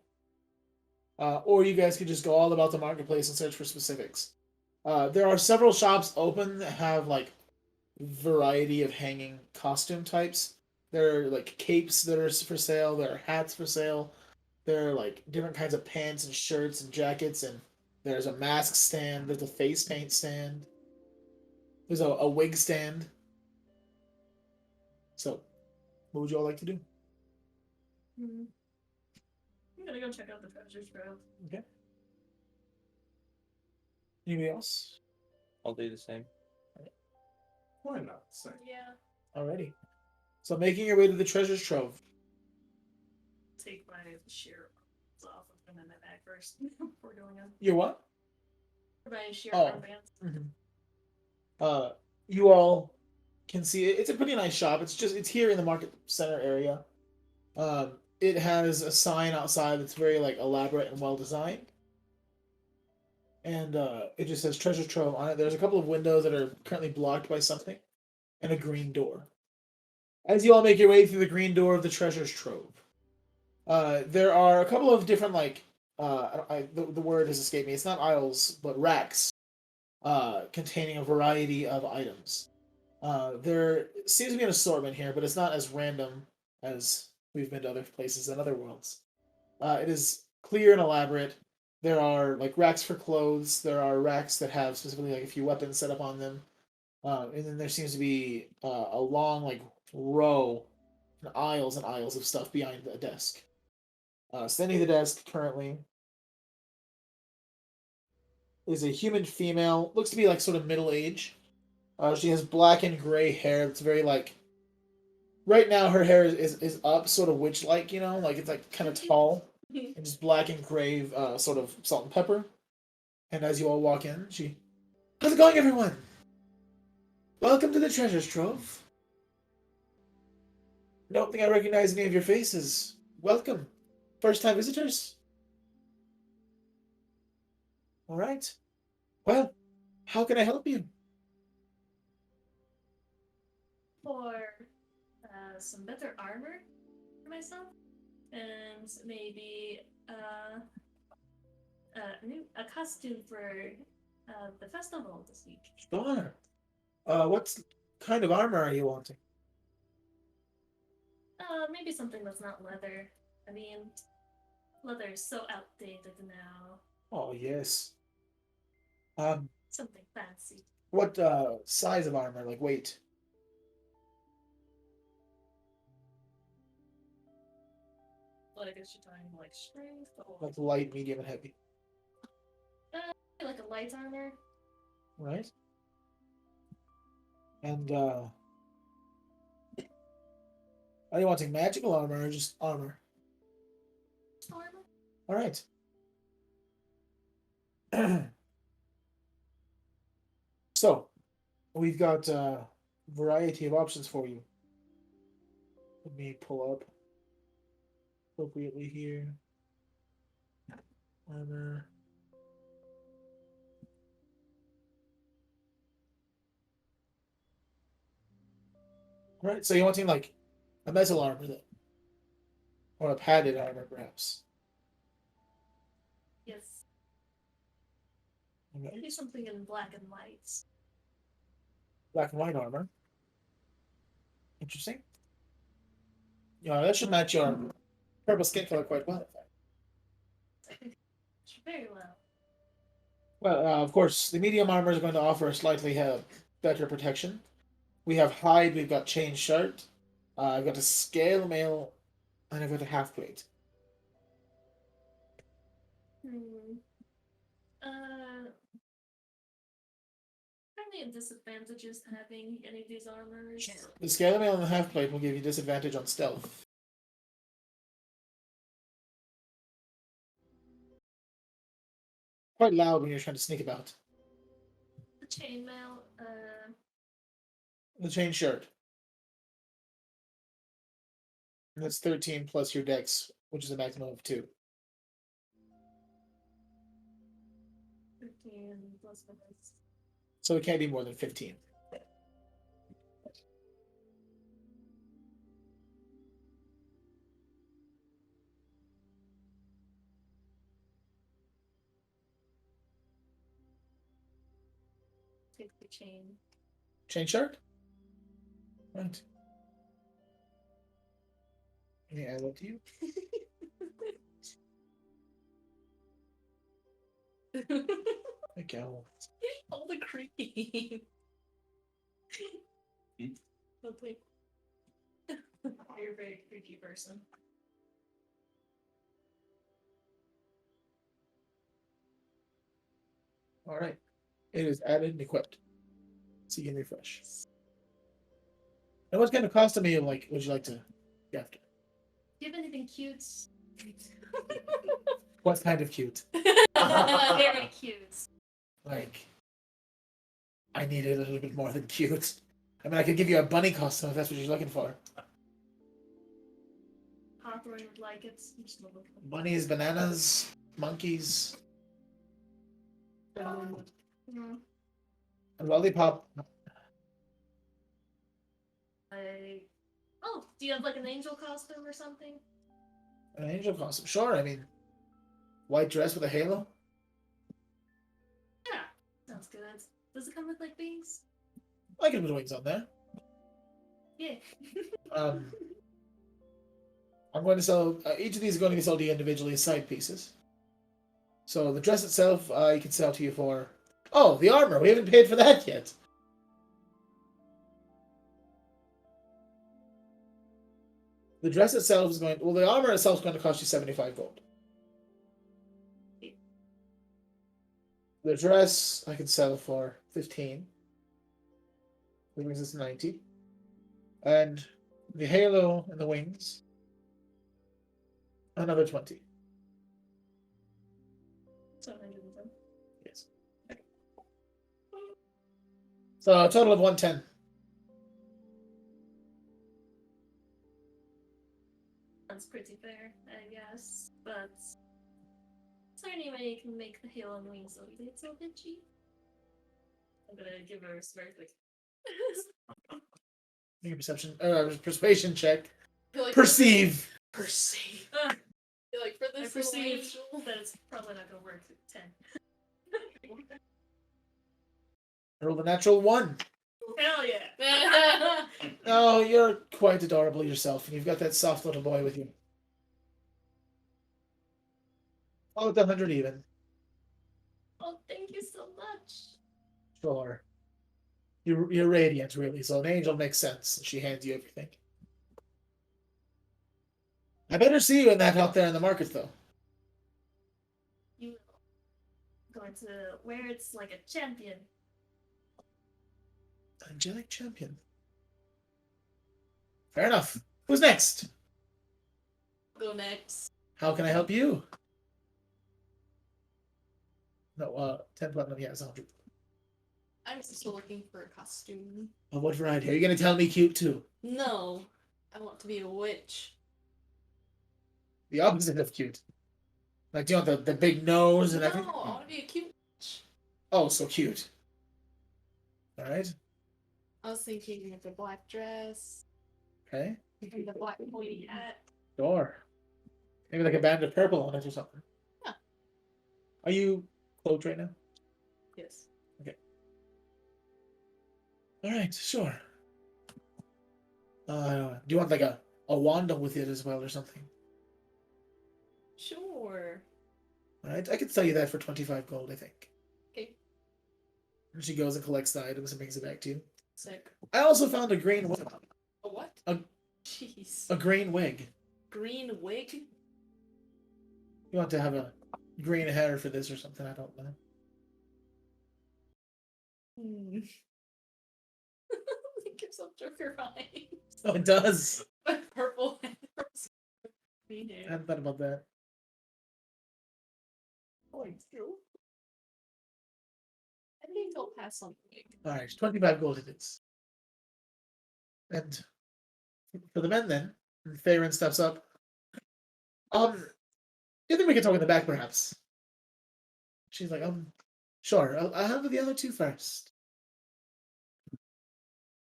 or you guys could just go all about the marketplace and search for specifics. There are several shops open that have like variety of hanging costume types. There are like capes that are for sale. There are hats for sale. There are like different kinds of pants and shirts and jackets, and there's a mask stand. There's a face paint stand. There's a wig stand. So, what would you all like to do? I'm gonna go check out the treasure trove. Okay. Anybody else? I'll do the same. Why not? Say. Yeah. Alrighty. So, making your way to the treasures trove. Take my sheer off and put them in my bag first before going on. Your what? My sheer Oh. armbands. You all can see it. It's a pretty nice shop. It's here in the market center area. It has a sign outside that's very like elaborate and well designed. And it just says treasure trove on it. There's a couple of windows that are currently blocked by something, and a green door. As you all make your way through the green door of the treasures trove, there are a couple of different like the word has escaped me. It's not aisles, but racks, containing a variety of items. There seems to be an assortment here, but it's not as random as we've been to other places and other worlds. It is clear and elaborate. There are like racks for clothes. There are racks that have specifically like a few weapons set up on them. And then there seems to be a long like row and aisles of stuff behind the desk. Standing at the desk currently is a human female. Looks to be like sort of middle age. She has black and gray hair. That's very like. Right now, her hair is up, sort of witch-like, you know, like it's like kind of tall, and just black and gray, sort of salt and pepper. And as you all walk in, she, how's it going, everyone? Welcome to the treasures trove. Don't think I recognize any of your faces. Welcome, first-time visitors. All right. Well, how can I help you? For some better armor for myself, and maybe a costume for the festival this week. Sure. What kind of armor are you wanting? Maybe something that's not leather. I mean, leather is so outdated now. Oh, yes. Something fancy. What size of armor, like weight? Like, is she talking like strength or Like light, medium, and heavy. like a light armor? Right? And are you wanting magical armor or just armor? Armor? Alright. So, we've got a variety of options for you. Let me pull up appropriately here. Armor. Right, so you're wanting like a metal armor then? Or a padded armor, perhaps. Yes. Okay. Maybe something in black and white. Black and white armor. Interesting. Yeah, that should match your purple skin color quite well. Very well. Well, of course, the medium armor is going to offer slightly better protection. We have hide, we've got chain shirt, I've got a scale mail, and I've got a half plate. Are there any disadvantages to having any of these armors? The scale mail and the half plate will give you disadvantage on stealth. Quite loud when you're trying to sneak about. The chainmail, The chain shirt. And that's 13 plus your dex, which is a maximum of 2. 15 plus bonus. So it can't be more than 15. Take the chain. Chain shirt? Right. Let me add that to you. Okay. All the creepy. Lovely. You're a very creepy person. Alright. It is added and equipped. So you can refresh. And what kind of costume would you like to get after? Do you have anything cute? What kind of cute? Very cute. Like, I need it a little bit more than cute. I mean, I could give you a bunny costume if that's what you're looking for. Hawthorne would like it. I'm just not looking. Bunnies, bananas, monkeys, Mm. a lollipop. Oh, do you have like an angel costume or something? An angel costume. Sure, I mean, white dress with a halo. Yeah, sounds good. Does it come with like wings? I can put wings on there. Yeah. I'm going to sell, each of these are going to be sold to you individually as side pieces. So the dress itself, I can sell to you for... Oh, the armor! We haven't paid for that yet. The dress itself is going... Well, the armor itself is going to cost you 75 gold. The dress, I can sell for 15. Which brings us to 90. And the halo and the wings, another 20. 710. Yes. So a total of 110. That's pretty fair, I guess. But is there any way you can make the halo and wings a little bit cheap? I'm gonna give her a very quick. Make a persuasion check. Feel like Perceive. feel like for I this little perceive angel. that it's probably not gonna work at 10. Roll the natural 1. Hell yeah! Oh, you're quite adorable yourself, and you've got that soft little boy with you. Oh, it's 100 even. Oh, thank you so much. Sure. You're radiant, really, so an angel makes sense. She hands you everything. I better see you in that out there in the market, though. You will. Going to where it's like a champion. Angelic champion. Fair enough. Who's next? Go next. How can I help you? No, 10 platinum, yes, 100. I'm still looking for a costume. Of what variety? Are you going to tell me cute, too? No, I want to be a witch. The opposite of cute. Like, do you want the big nose and No, everything? I want to be a cute witch. Oh, so cute. Alright. I was thinking of the black dress Okay. and the black pointy hat. Sure. Maybe like a band of purple on it or something. Yeah. Are you cloaked right now? Yes. Alright, sure. Do you want like a wand with it as well or something? Sure. Alright, I could sell you that for 25 gold, I think. Okay. And she goes and collects the items and brings it back to you. Sick. I also found a green wig. A what? Jeez. A green wig. Green wig? You want to have a green hair for this or something, I don't know. It gives up Joker vibes. Oh, it does. Purple hair. Green I hair. hadn't thought about that. Thank you. I think I'll pass on the wig. Alright, 25 gold it is. And for the men then, Farron steps up. You think we can talk in the back perhaps? She's like, sure, I'll have the other two first.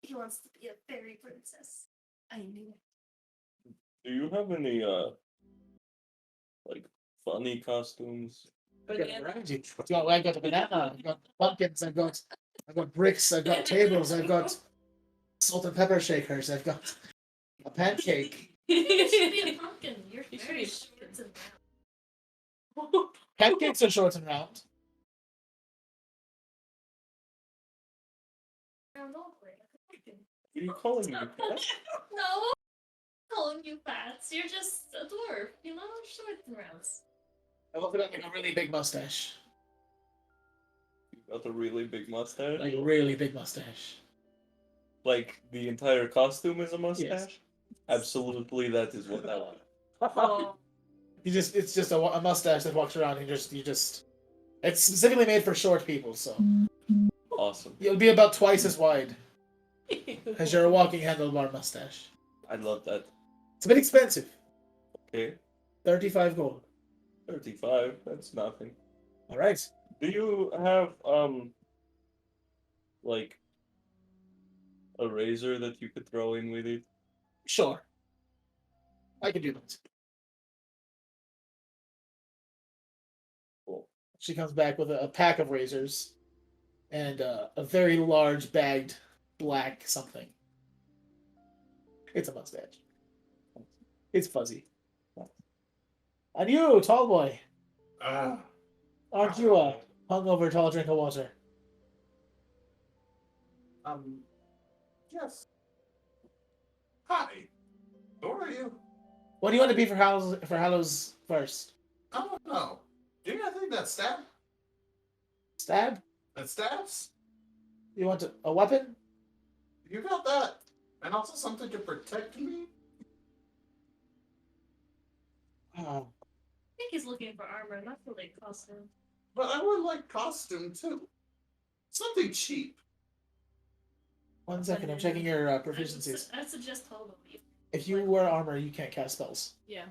He wants to be a fairy princess. I knew it. Do you have any like funny costumes? I've got a banana, I've got pumpkins, I've got bricks, I've got tables, I've got salt and pepper shakers, I've got a pancake. You should be a pumpkin. You're You should very be- short and round. Pancakes are short and round. Round all the way, like a pumpkin. What are you calling me? No, I'm calling you fats. You're just a dwarf, you know? Short and rounds. I've also got like a really big mustache. You got a really big mustache? Like a really big mustache. Like the entire costume is a mustache? Yes. Absolutely, that is what I want. Oh, It's just a mustache that walks around and it's specifically made for short people, so Awesome. you'll be about twice as wide as your walking handlebar mustache. I love that. It's a bit expensive. Okay. 35 gold. 35, that's nothing. Alright. Do you have like a razor that you could throw in with it? Sure. I can do that. Cool. She comes back with a pack of razors and a very large bagged black something. It's a mustache. It's fuzzy. And you, tall boy, aren't you a hungover tall drink of water? Yes. Hi. Who are you? What do you want to be for Hallow's first? I don't know. Do you got anything that stab? Stab? That stabs? You want a weapon? You got that? And also something to protect me? Oh, I think he's looking for armor, not for like costume. But I would like costume too. Something cheap. 1 second, I'm checking your proficiencies. I suggest Hallow. If you wear armor, you can't cast spells. Yeah.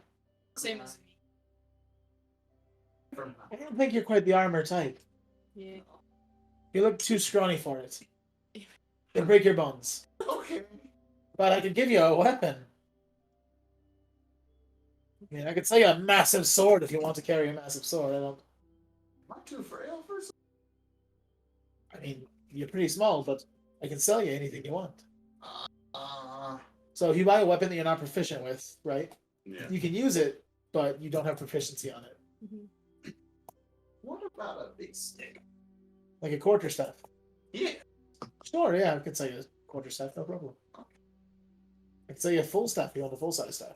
Same as me. From I don't think you're quite the armor type. Yeah. You look too scrawny for it. It'll break your bones. Okay. But I could give you a weapon. I mean, I could sell you a massive sword if you want to carry a massive sword. Am I too frail for something? I mean, you're pretty small, but I can sell you anything you want. So if you buy a weapon that you're not proficient with, right? Yeah. You can use it, but you don't have proficiency on it. What about a big stick? Like a quarterstaff. Yeah. Sure, yeah, I could sell you a quarterstaff, no problem. I can sell you a full staff if you want a full-size staff.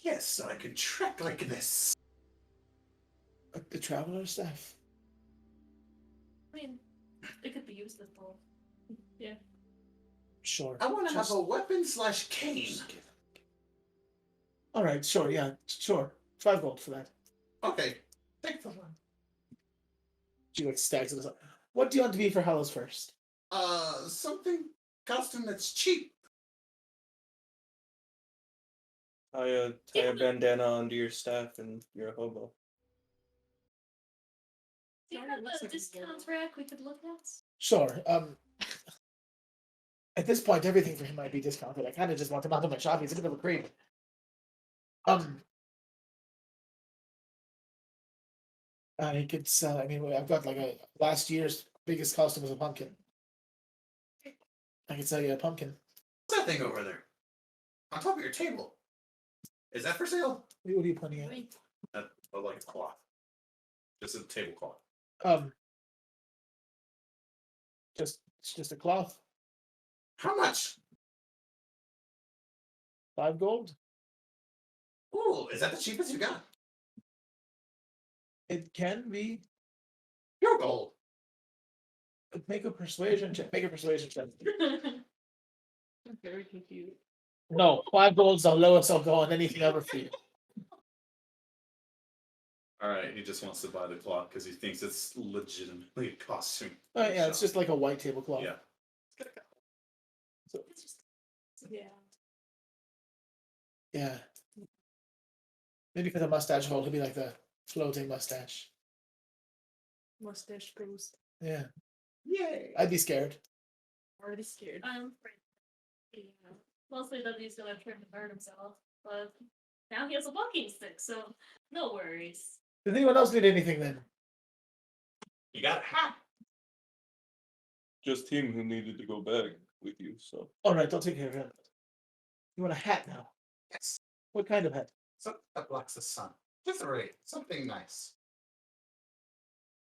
Yes, so I can trek like this. The traveler staff. I mean, it could be used as both. Yeah. Sure. I want to have Just- a weapon / cane. All right, sure, yeah, sure. 5 gold for that. Okay, take the one. She like stacks it. What do you want to be for Hallow's first? Something costume that's cheap. Tie a bandana onto your staff and you're a hobo. Do you Sorry, have it looks a like a discount girl. rack we could look at? Sure. At this point, everything for him might be discounted. I kind of just want him out of my shop. He's a bit of a creep. He could sell. I mean, I've got like a last year's biggest costume was a pumpkin. I could sell you a pumpkin. What's that thing over there? On top of your table. Is that for sale? What are you pointing at? Like a cloth. Just a tablecloth. It's just a cloth. How much? 5 gold. Ooh, is that the cheapest you got? It can be. Pure gold. Make a persuasion check. Make a persuasion check. I'm very confused. No, 5 gold's the lowest I'll go on anything ever for you. Alright, he just wants to buy the cloth because he thinks it's legitimately a costume. Oh yeah, it's just like a white tablecloth. Yeah. So, It's just Yeah. yeah. Maybe because the mustache hole, he'll be like the floating mustache. Mustache ghost. Yeah, Yay. I'd be scared. Already scared. I'm afraid. Yeah. Mostly that he's gonna try to burn himself, but now he has a walking stick, so no worries. Does anyone else need anything then? You got a hat. Just him who needed to go back with you, so. All right, I'll take care of him. You want a hat now? Yes. What kind of hat? Something that blocks the sun. Just right. Something nice.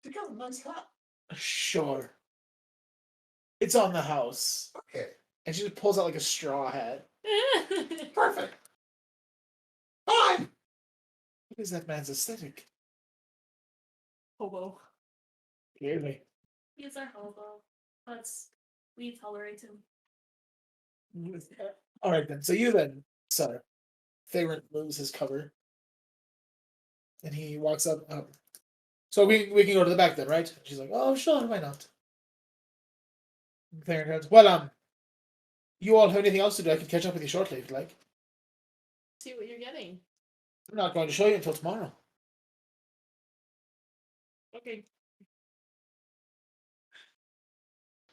You got a nice hat. Sure. It's on the house. Okay. And she just pulls out like a straw hat. Perfect. Bye. What is that man's aesthetic? Hobo. Clearly. He's our hobo, but we tolerate him. All right then. So you then, sir. Vagrant moves his cover. And he walks up. So we can go to the back then, right? She's like, oh, sure, why not? Vagrant turns. Well, you all have anything else to do? I can catch up with you shortly if you like. See what you're getting. I'm not going to show you until tomorrow. Okay.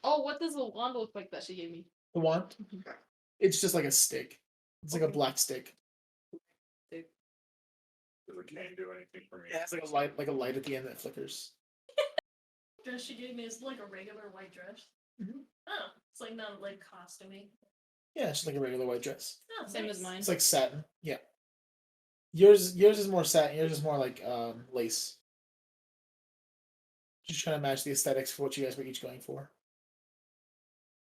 Oh, what does the wand look like that she gave me? The wand? It's just like a stick. It's like a Okay. black stick. Because it can't do anything for me. It has like a light at the end that flickers. Dress she gave me is like a regular white dress. Mhm. Oh, it's like not like costuming. Yeah, it's just like a regular white dress. Oh, Same as nice. mine. It's like satin. Yeah. Yours is more satin. Yours is more like lace. Just trying to match the aesthetics for what you guys were each going for.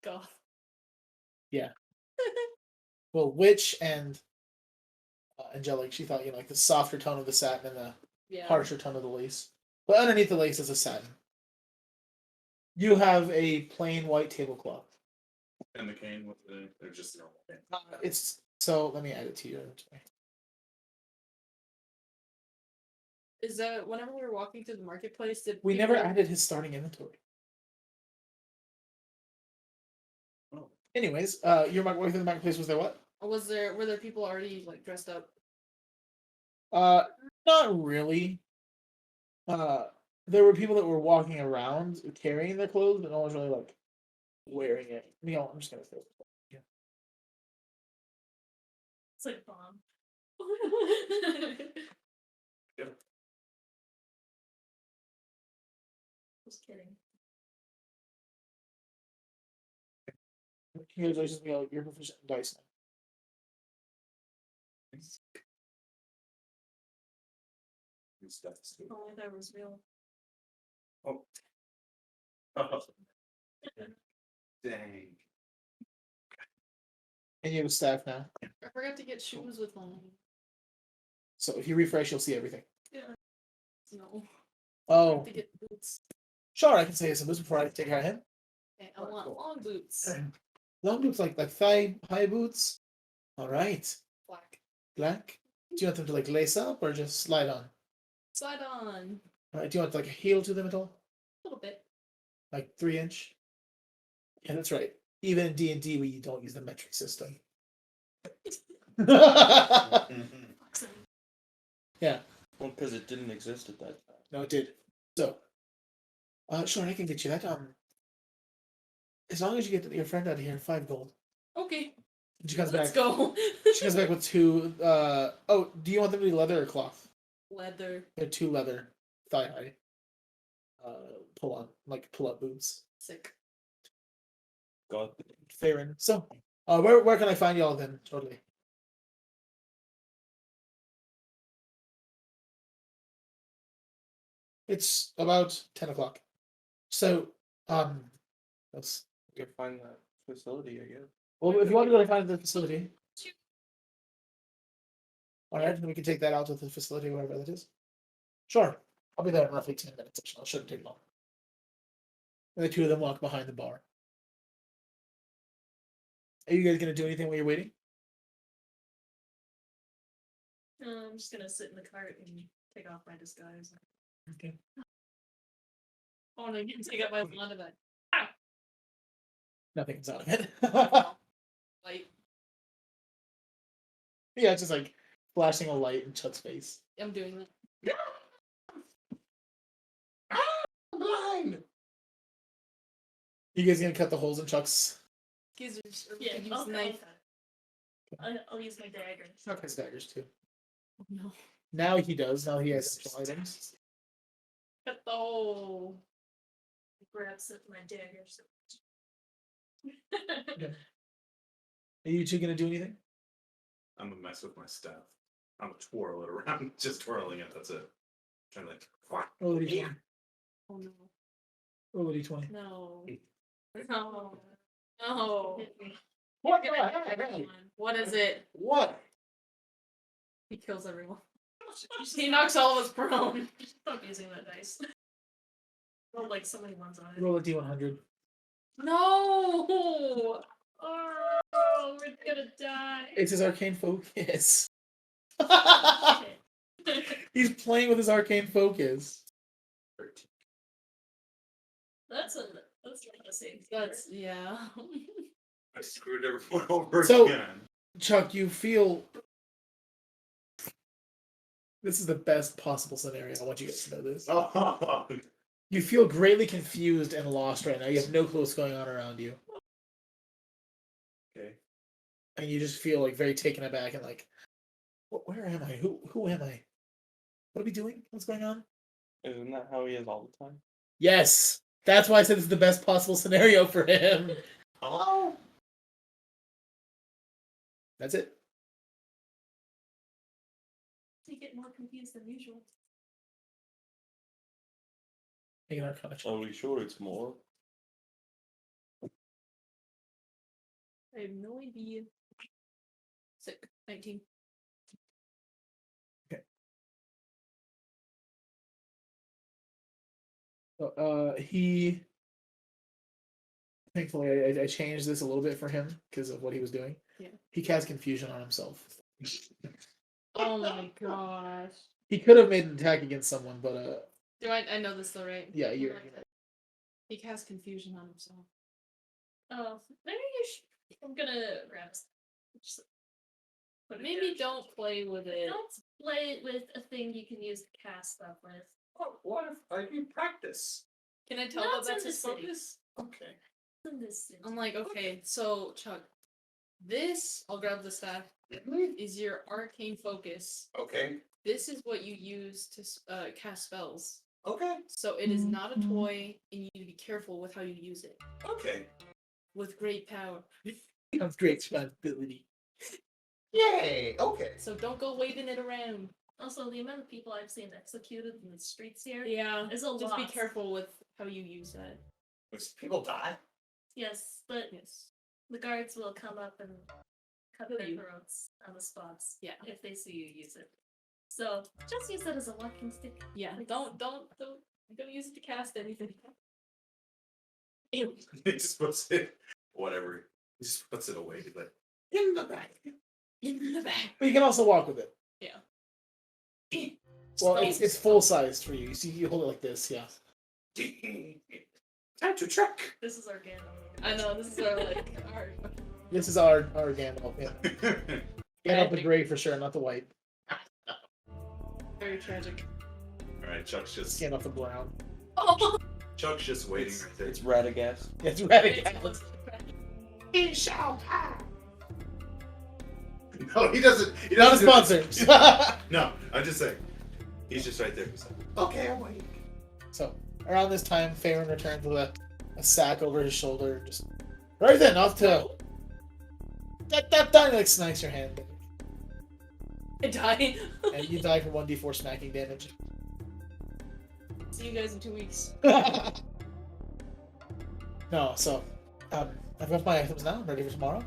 Goth. Well, Witch and Angelic, she thought, like the softer tone of the satin and the Yeah. harsher tone of the lace. But underneath the lace is a satin. You have a plain white tablecloth. And the cane with the, they're just normal cane. It's so. Let me add it to your inventory. Is that whenever we were walking through the marketplace, did We never people- added his starting inventory. Oh. Anyways, your walking through the marketplace was there what? were there people already like dressed up? Not really. There were people that were walking around carrying their clothes, but no one was really like wearing it. I'm just gonna say. It's like bomb. Yep. Just kidding. Congratulations, Miguel. You're proficient in dice now. These stuff's too. Only that was real. Oh. Dang. And you have a staff now. I forgot to get shoes with mine. So if you refresh, you'll see everything. No. I Oh, have to get boots. sure, I can say some boots before I take care of him. Okay, I want long boots. Long boots like thigh high boots. All right, Black. black. Do you want them to like lace up or just slide on? Slide on. All right. Do you want like a heel to them at all? A little bit. Like 3 inch? Yeah, that's right. Even in D&D, we don't use the metric system. Yeah. Well, because it didn't exist at that time. No, it did. So, sure, I can get you that. As long as you get your friend out of here, 5 gold. Okay. And she comes Let's back. go. She comes back with 2. Oh, do you want them to be leather or cloth? Leather. They're 2 leather thigh high. Pull up boots. Sick. God. Farron. So, where can I find y'all then? Totally. It's about 10 o'clock. So, that's You can find that facility, I guess. well. If you want to go to find the facility, all right, then we can take that out to the facility, wherever that is. Sure, I'll be there in roughly 10 minutes. Actually, it shouldn't take long. And the 2 of them walk behind the bar. Are you guys gonna do anything while you're waiting? I'm just gonna sit in the cart and take off my disguise. Okay. Oh no, you can take out my blood of it. Nothing comes out of it. Like, Yeah, it's just like flashing a light in Chuck's face. I'm doing that. I'm blind. You guys gonna cut the holes in Chuck's? Use your Yeah, use I'll knife. I'll use my dagger. Chuck has daggers too. No. Now he does. Now he has special items. Cut the hole. Grabs it, my dagger. So. Are you two gonna do anything? I'm gonna mess with my staff. I'm gonna twirl it around, just twirling it. That's it. Trying to like, whack. Roll a d20. Oh no. Roll a d20. No. No. No. Hit me. What the heck? What is it? What? He kills everyone. He knocks all of us prone. Stop using that dice. Rolled like so many ones on it. Roll a d100. No. Oh, we're gonna die. It's his arcane focus. Shit. He's playing with his arcane focus. That's not the same. That's yeah. I screwed everyone over So- again. Chuck, you feel this is the best possible scenario. I want you guys to know this. Oh, You feel greatly confused and lost right now. You have no clue what's going on around you. okay. And you just feel like very taken aback and like, where am I? Who am I? What are we doing? What's going on? Isn't that how he is all the time? Yes. That's why I said this is the best possible scenario for him. Hello? That's it. You get more confused than usual. Make an Arcana check. Are we sure it's more? I have no idea. Sick. 19. He. Thankfully, I changed this a little bit for him because of what he was doing. Yeah. He cast confusion on himself. Oh my gosh. He could have made an attack against someone, but Do I know this though, right? yeah, you. He casts confusion on himself. Oh, maybe you should. I'm gonna grab this. Just put it Maybe down. don't play with it. Don't play with a thing you can use to cast stuff with. What if I do practice? Can I tell No, that it's in that's the his city. focus? Okay. In this city. I'm like, okay, so Chuck, this, I'll grab the staff, is your arcane focus. Okay. This is what you use to cast spells. Okay. So it is not a toy, and you need to be careful with how you use it. Okay. With great power. Comes great responsibility. Yay. Okay. So don't go waving it around. Also, the amount of people I've seen executed in the streets here. Yeah. Is a Just be lot. careful with how you use that. People die. Yes, but Yes. the guards will come up and cut Kill their you. throats on the spots. Yeah. If they see you use it. So just use that as a walking stick. Yeah, don't use it to cast anything. He just puts it, whatever. He just puts it away. He's like, in the back. In the back. But you can also walk with it. Yeah. Well, it's full sized for you. You see, you hold it like this, yeah. Time to truck. This is Arcana. I know, this is our, like, our... This is our Gandalf, yeah. Gandalf the gray for sure, not the white. Very tragic. Alright, Chuck's just Brown. Oh! Chuck's just waiting right there. It's Radagast. Yeah, it's Radagast. He shall have. No, he doesn't. He Not a doesn't. sponsor. No, I'm just saying. He's just right there. He's like, okay, I'm waiting. So, around this time, Faerun returns with a sack over his shoulder. Just, right then, off to... That, like, snipes your hand. I died. And you die from 1d4 smacking damage. See you guys in 2 weeks. No, so, I've got my items now. I'm ready for tomorrow.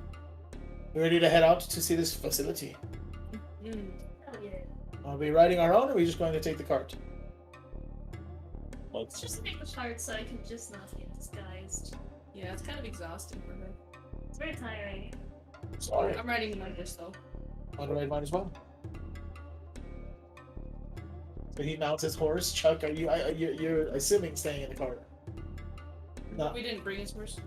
We're ready to head out to see this facility. Mm. Hell yeah. Are we riding our own, or are we just going to take the cart? Let's just make the chart so I can just not get disguised. Yeah, it's kind of exhausting for her. It's very tiring. Sorry. I'm riding the numbers though. Want to ride mine as well? So he mounts his horse. Chuck, you're assuming staying in the cart? No. We didn't bring his horse.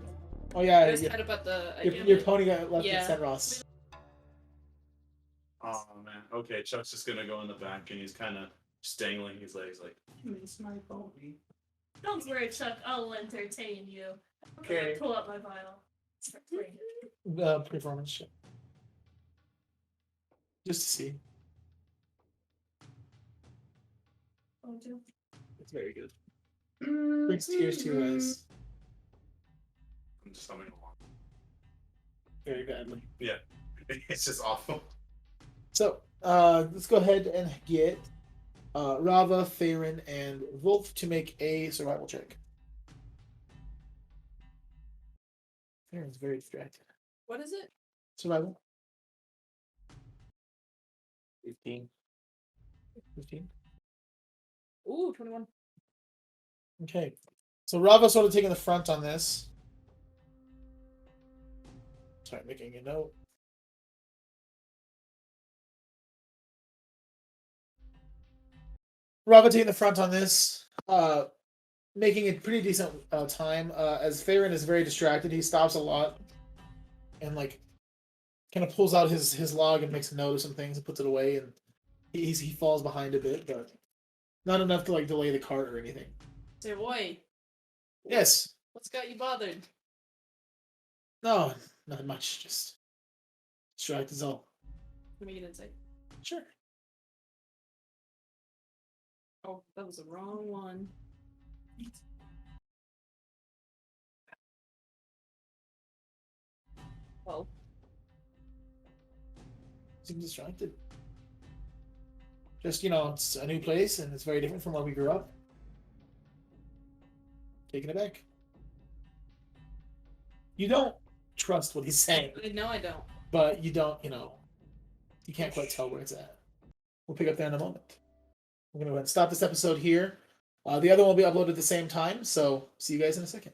Oh yeah, I just tied up at the... your pony got left Yeah. in St. Ross. Oh man. Okay, Chuck's just gonna go in the back and he's kind of dangling his legs like, it's my pony. Don't worry, Chuck. I'll entertain you. I'm Okay. gonna pull up my vial. Start playing. Performance check. Just to see. Oh, do. It's very good. Brings tears to your eyes I'm just humming along. very badly. Yeah, it's just awful. So, let's go ahead and get Rauva, Faerun, and Wulf to make a survival check. Faerun's very distracted. What is it? Survival? 15. 15. Ooh, 21. Okay. So Rauva's sort of taking the front on this. Sorry, making a note. Rauva taking the front on this, making a pretty decent time. As Faerun is very distracted, he stops a lot and like kind of pulls out his log and makes a note of some things and puts it away, and he falls behind a bit, but not enough to like delay the cart or anything. Say, boy, Yes. what's got you bothered? No, not much. Just distract is all. Let me get insight. Sure. Oh, that was the wrong one. Oh, Seem distracted. Just, it's a new place and it's very different from where we grew up. Taking it back. You don't trust what he's saying, no, I don't. but you don't, you can't quite tell where it's at. We'll pick up there in a moment. We're going to go ahead and stop this episode here. The other one will be uploaded at the same time, so see you guys in a second.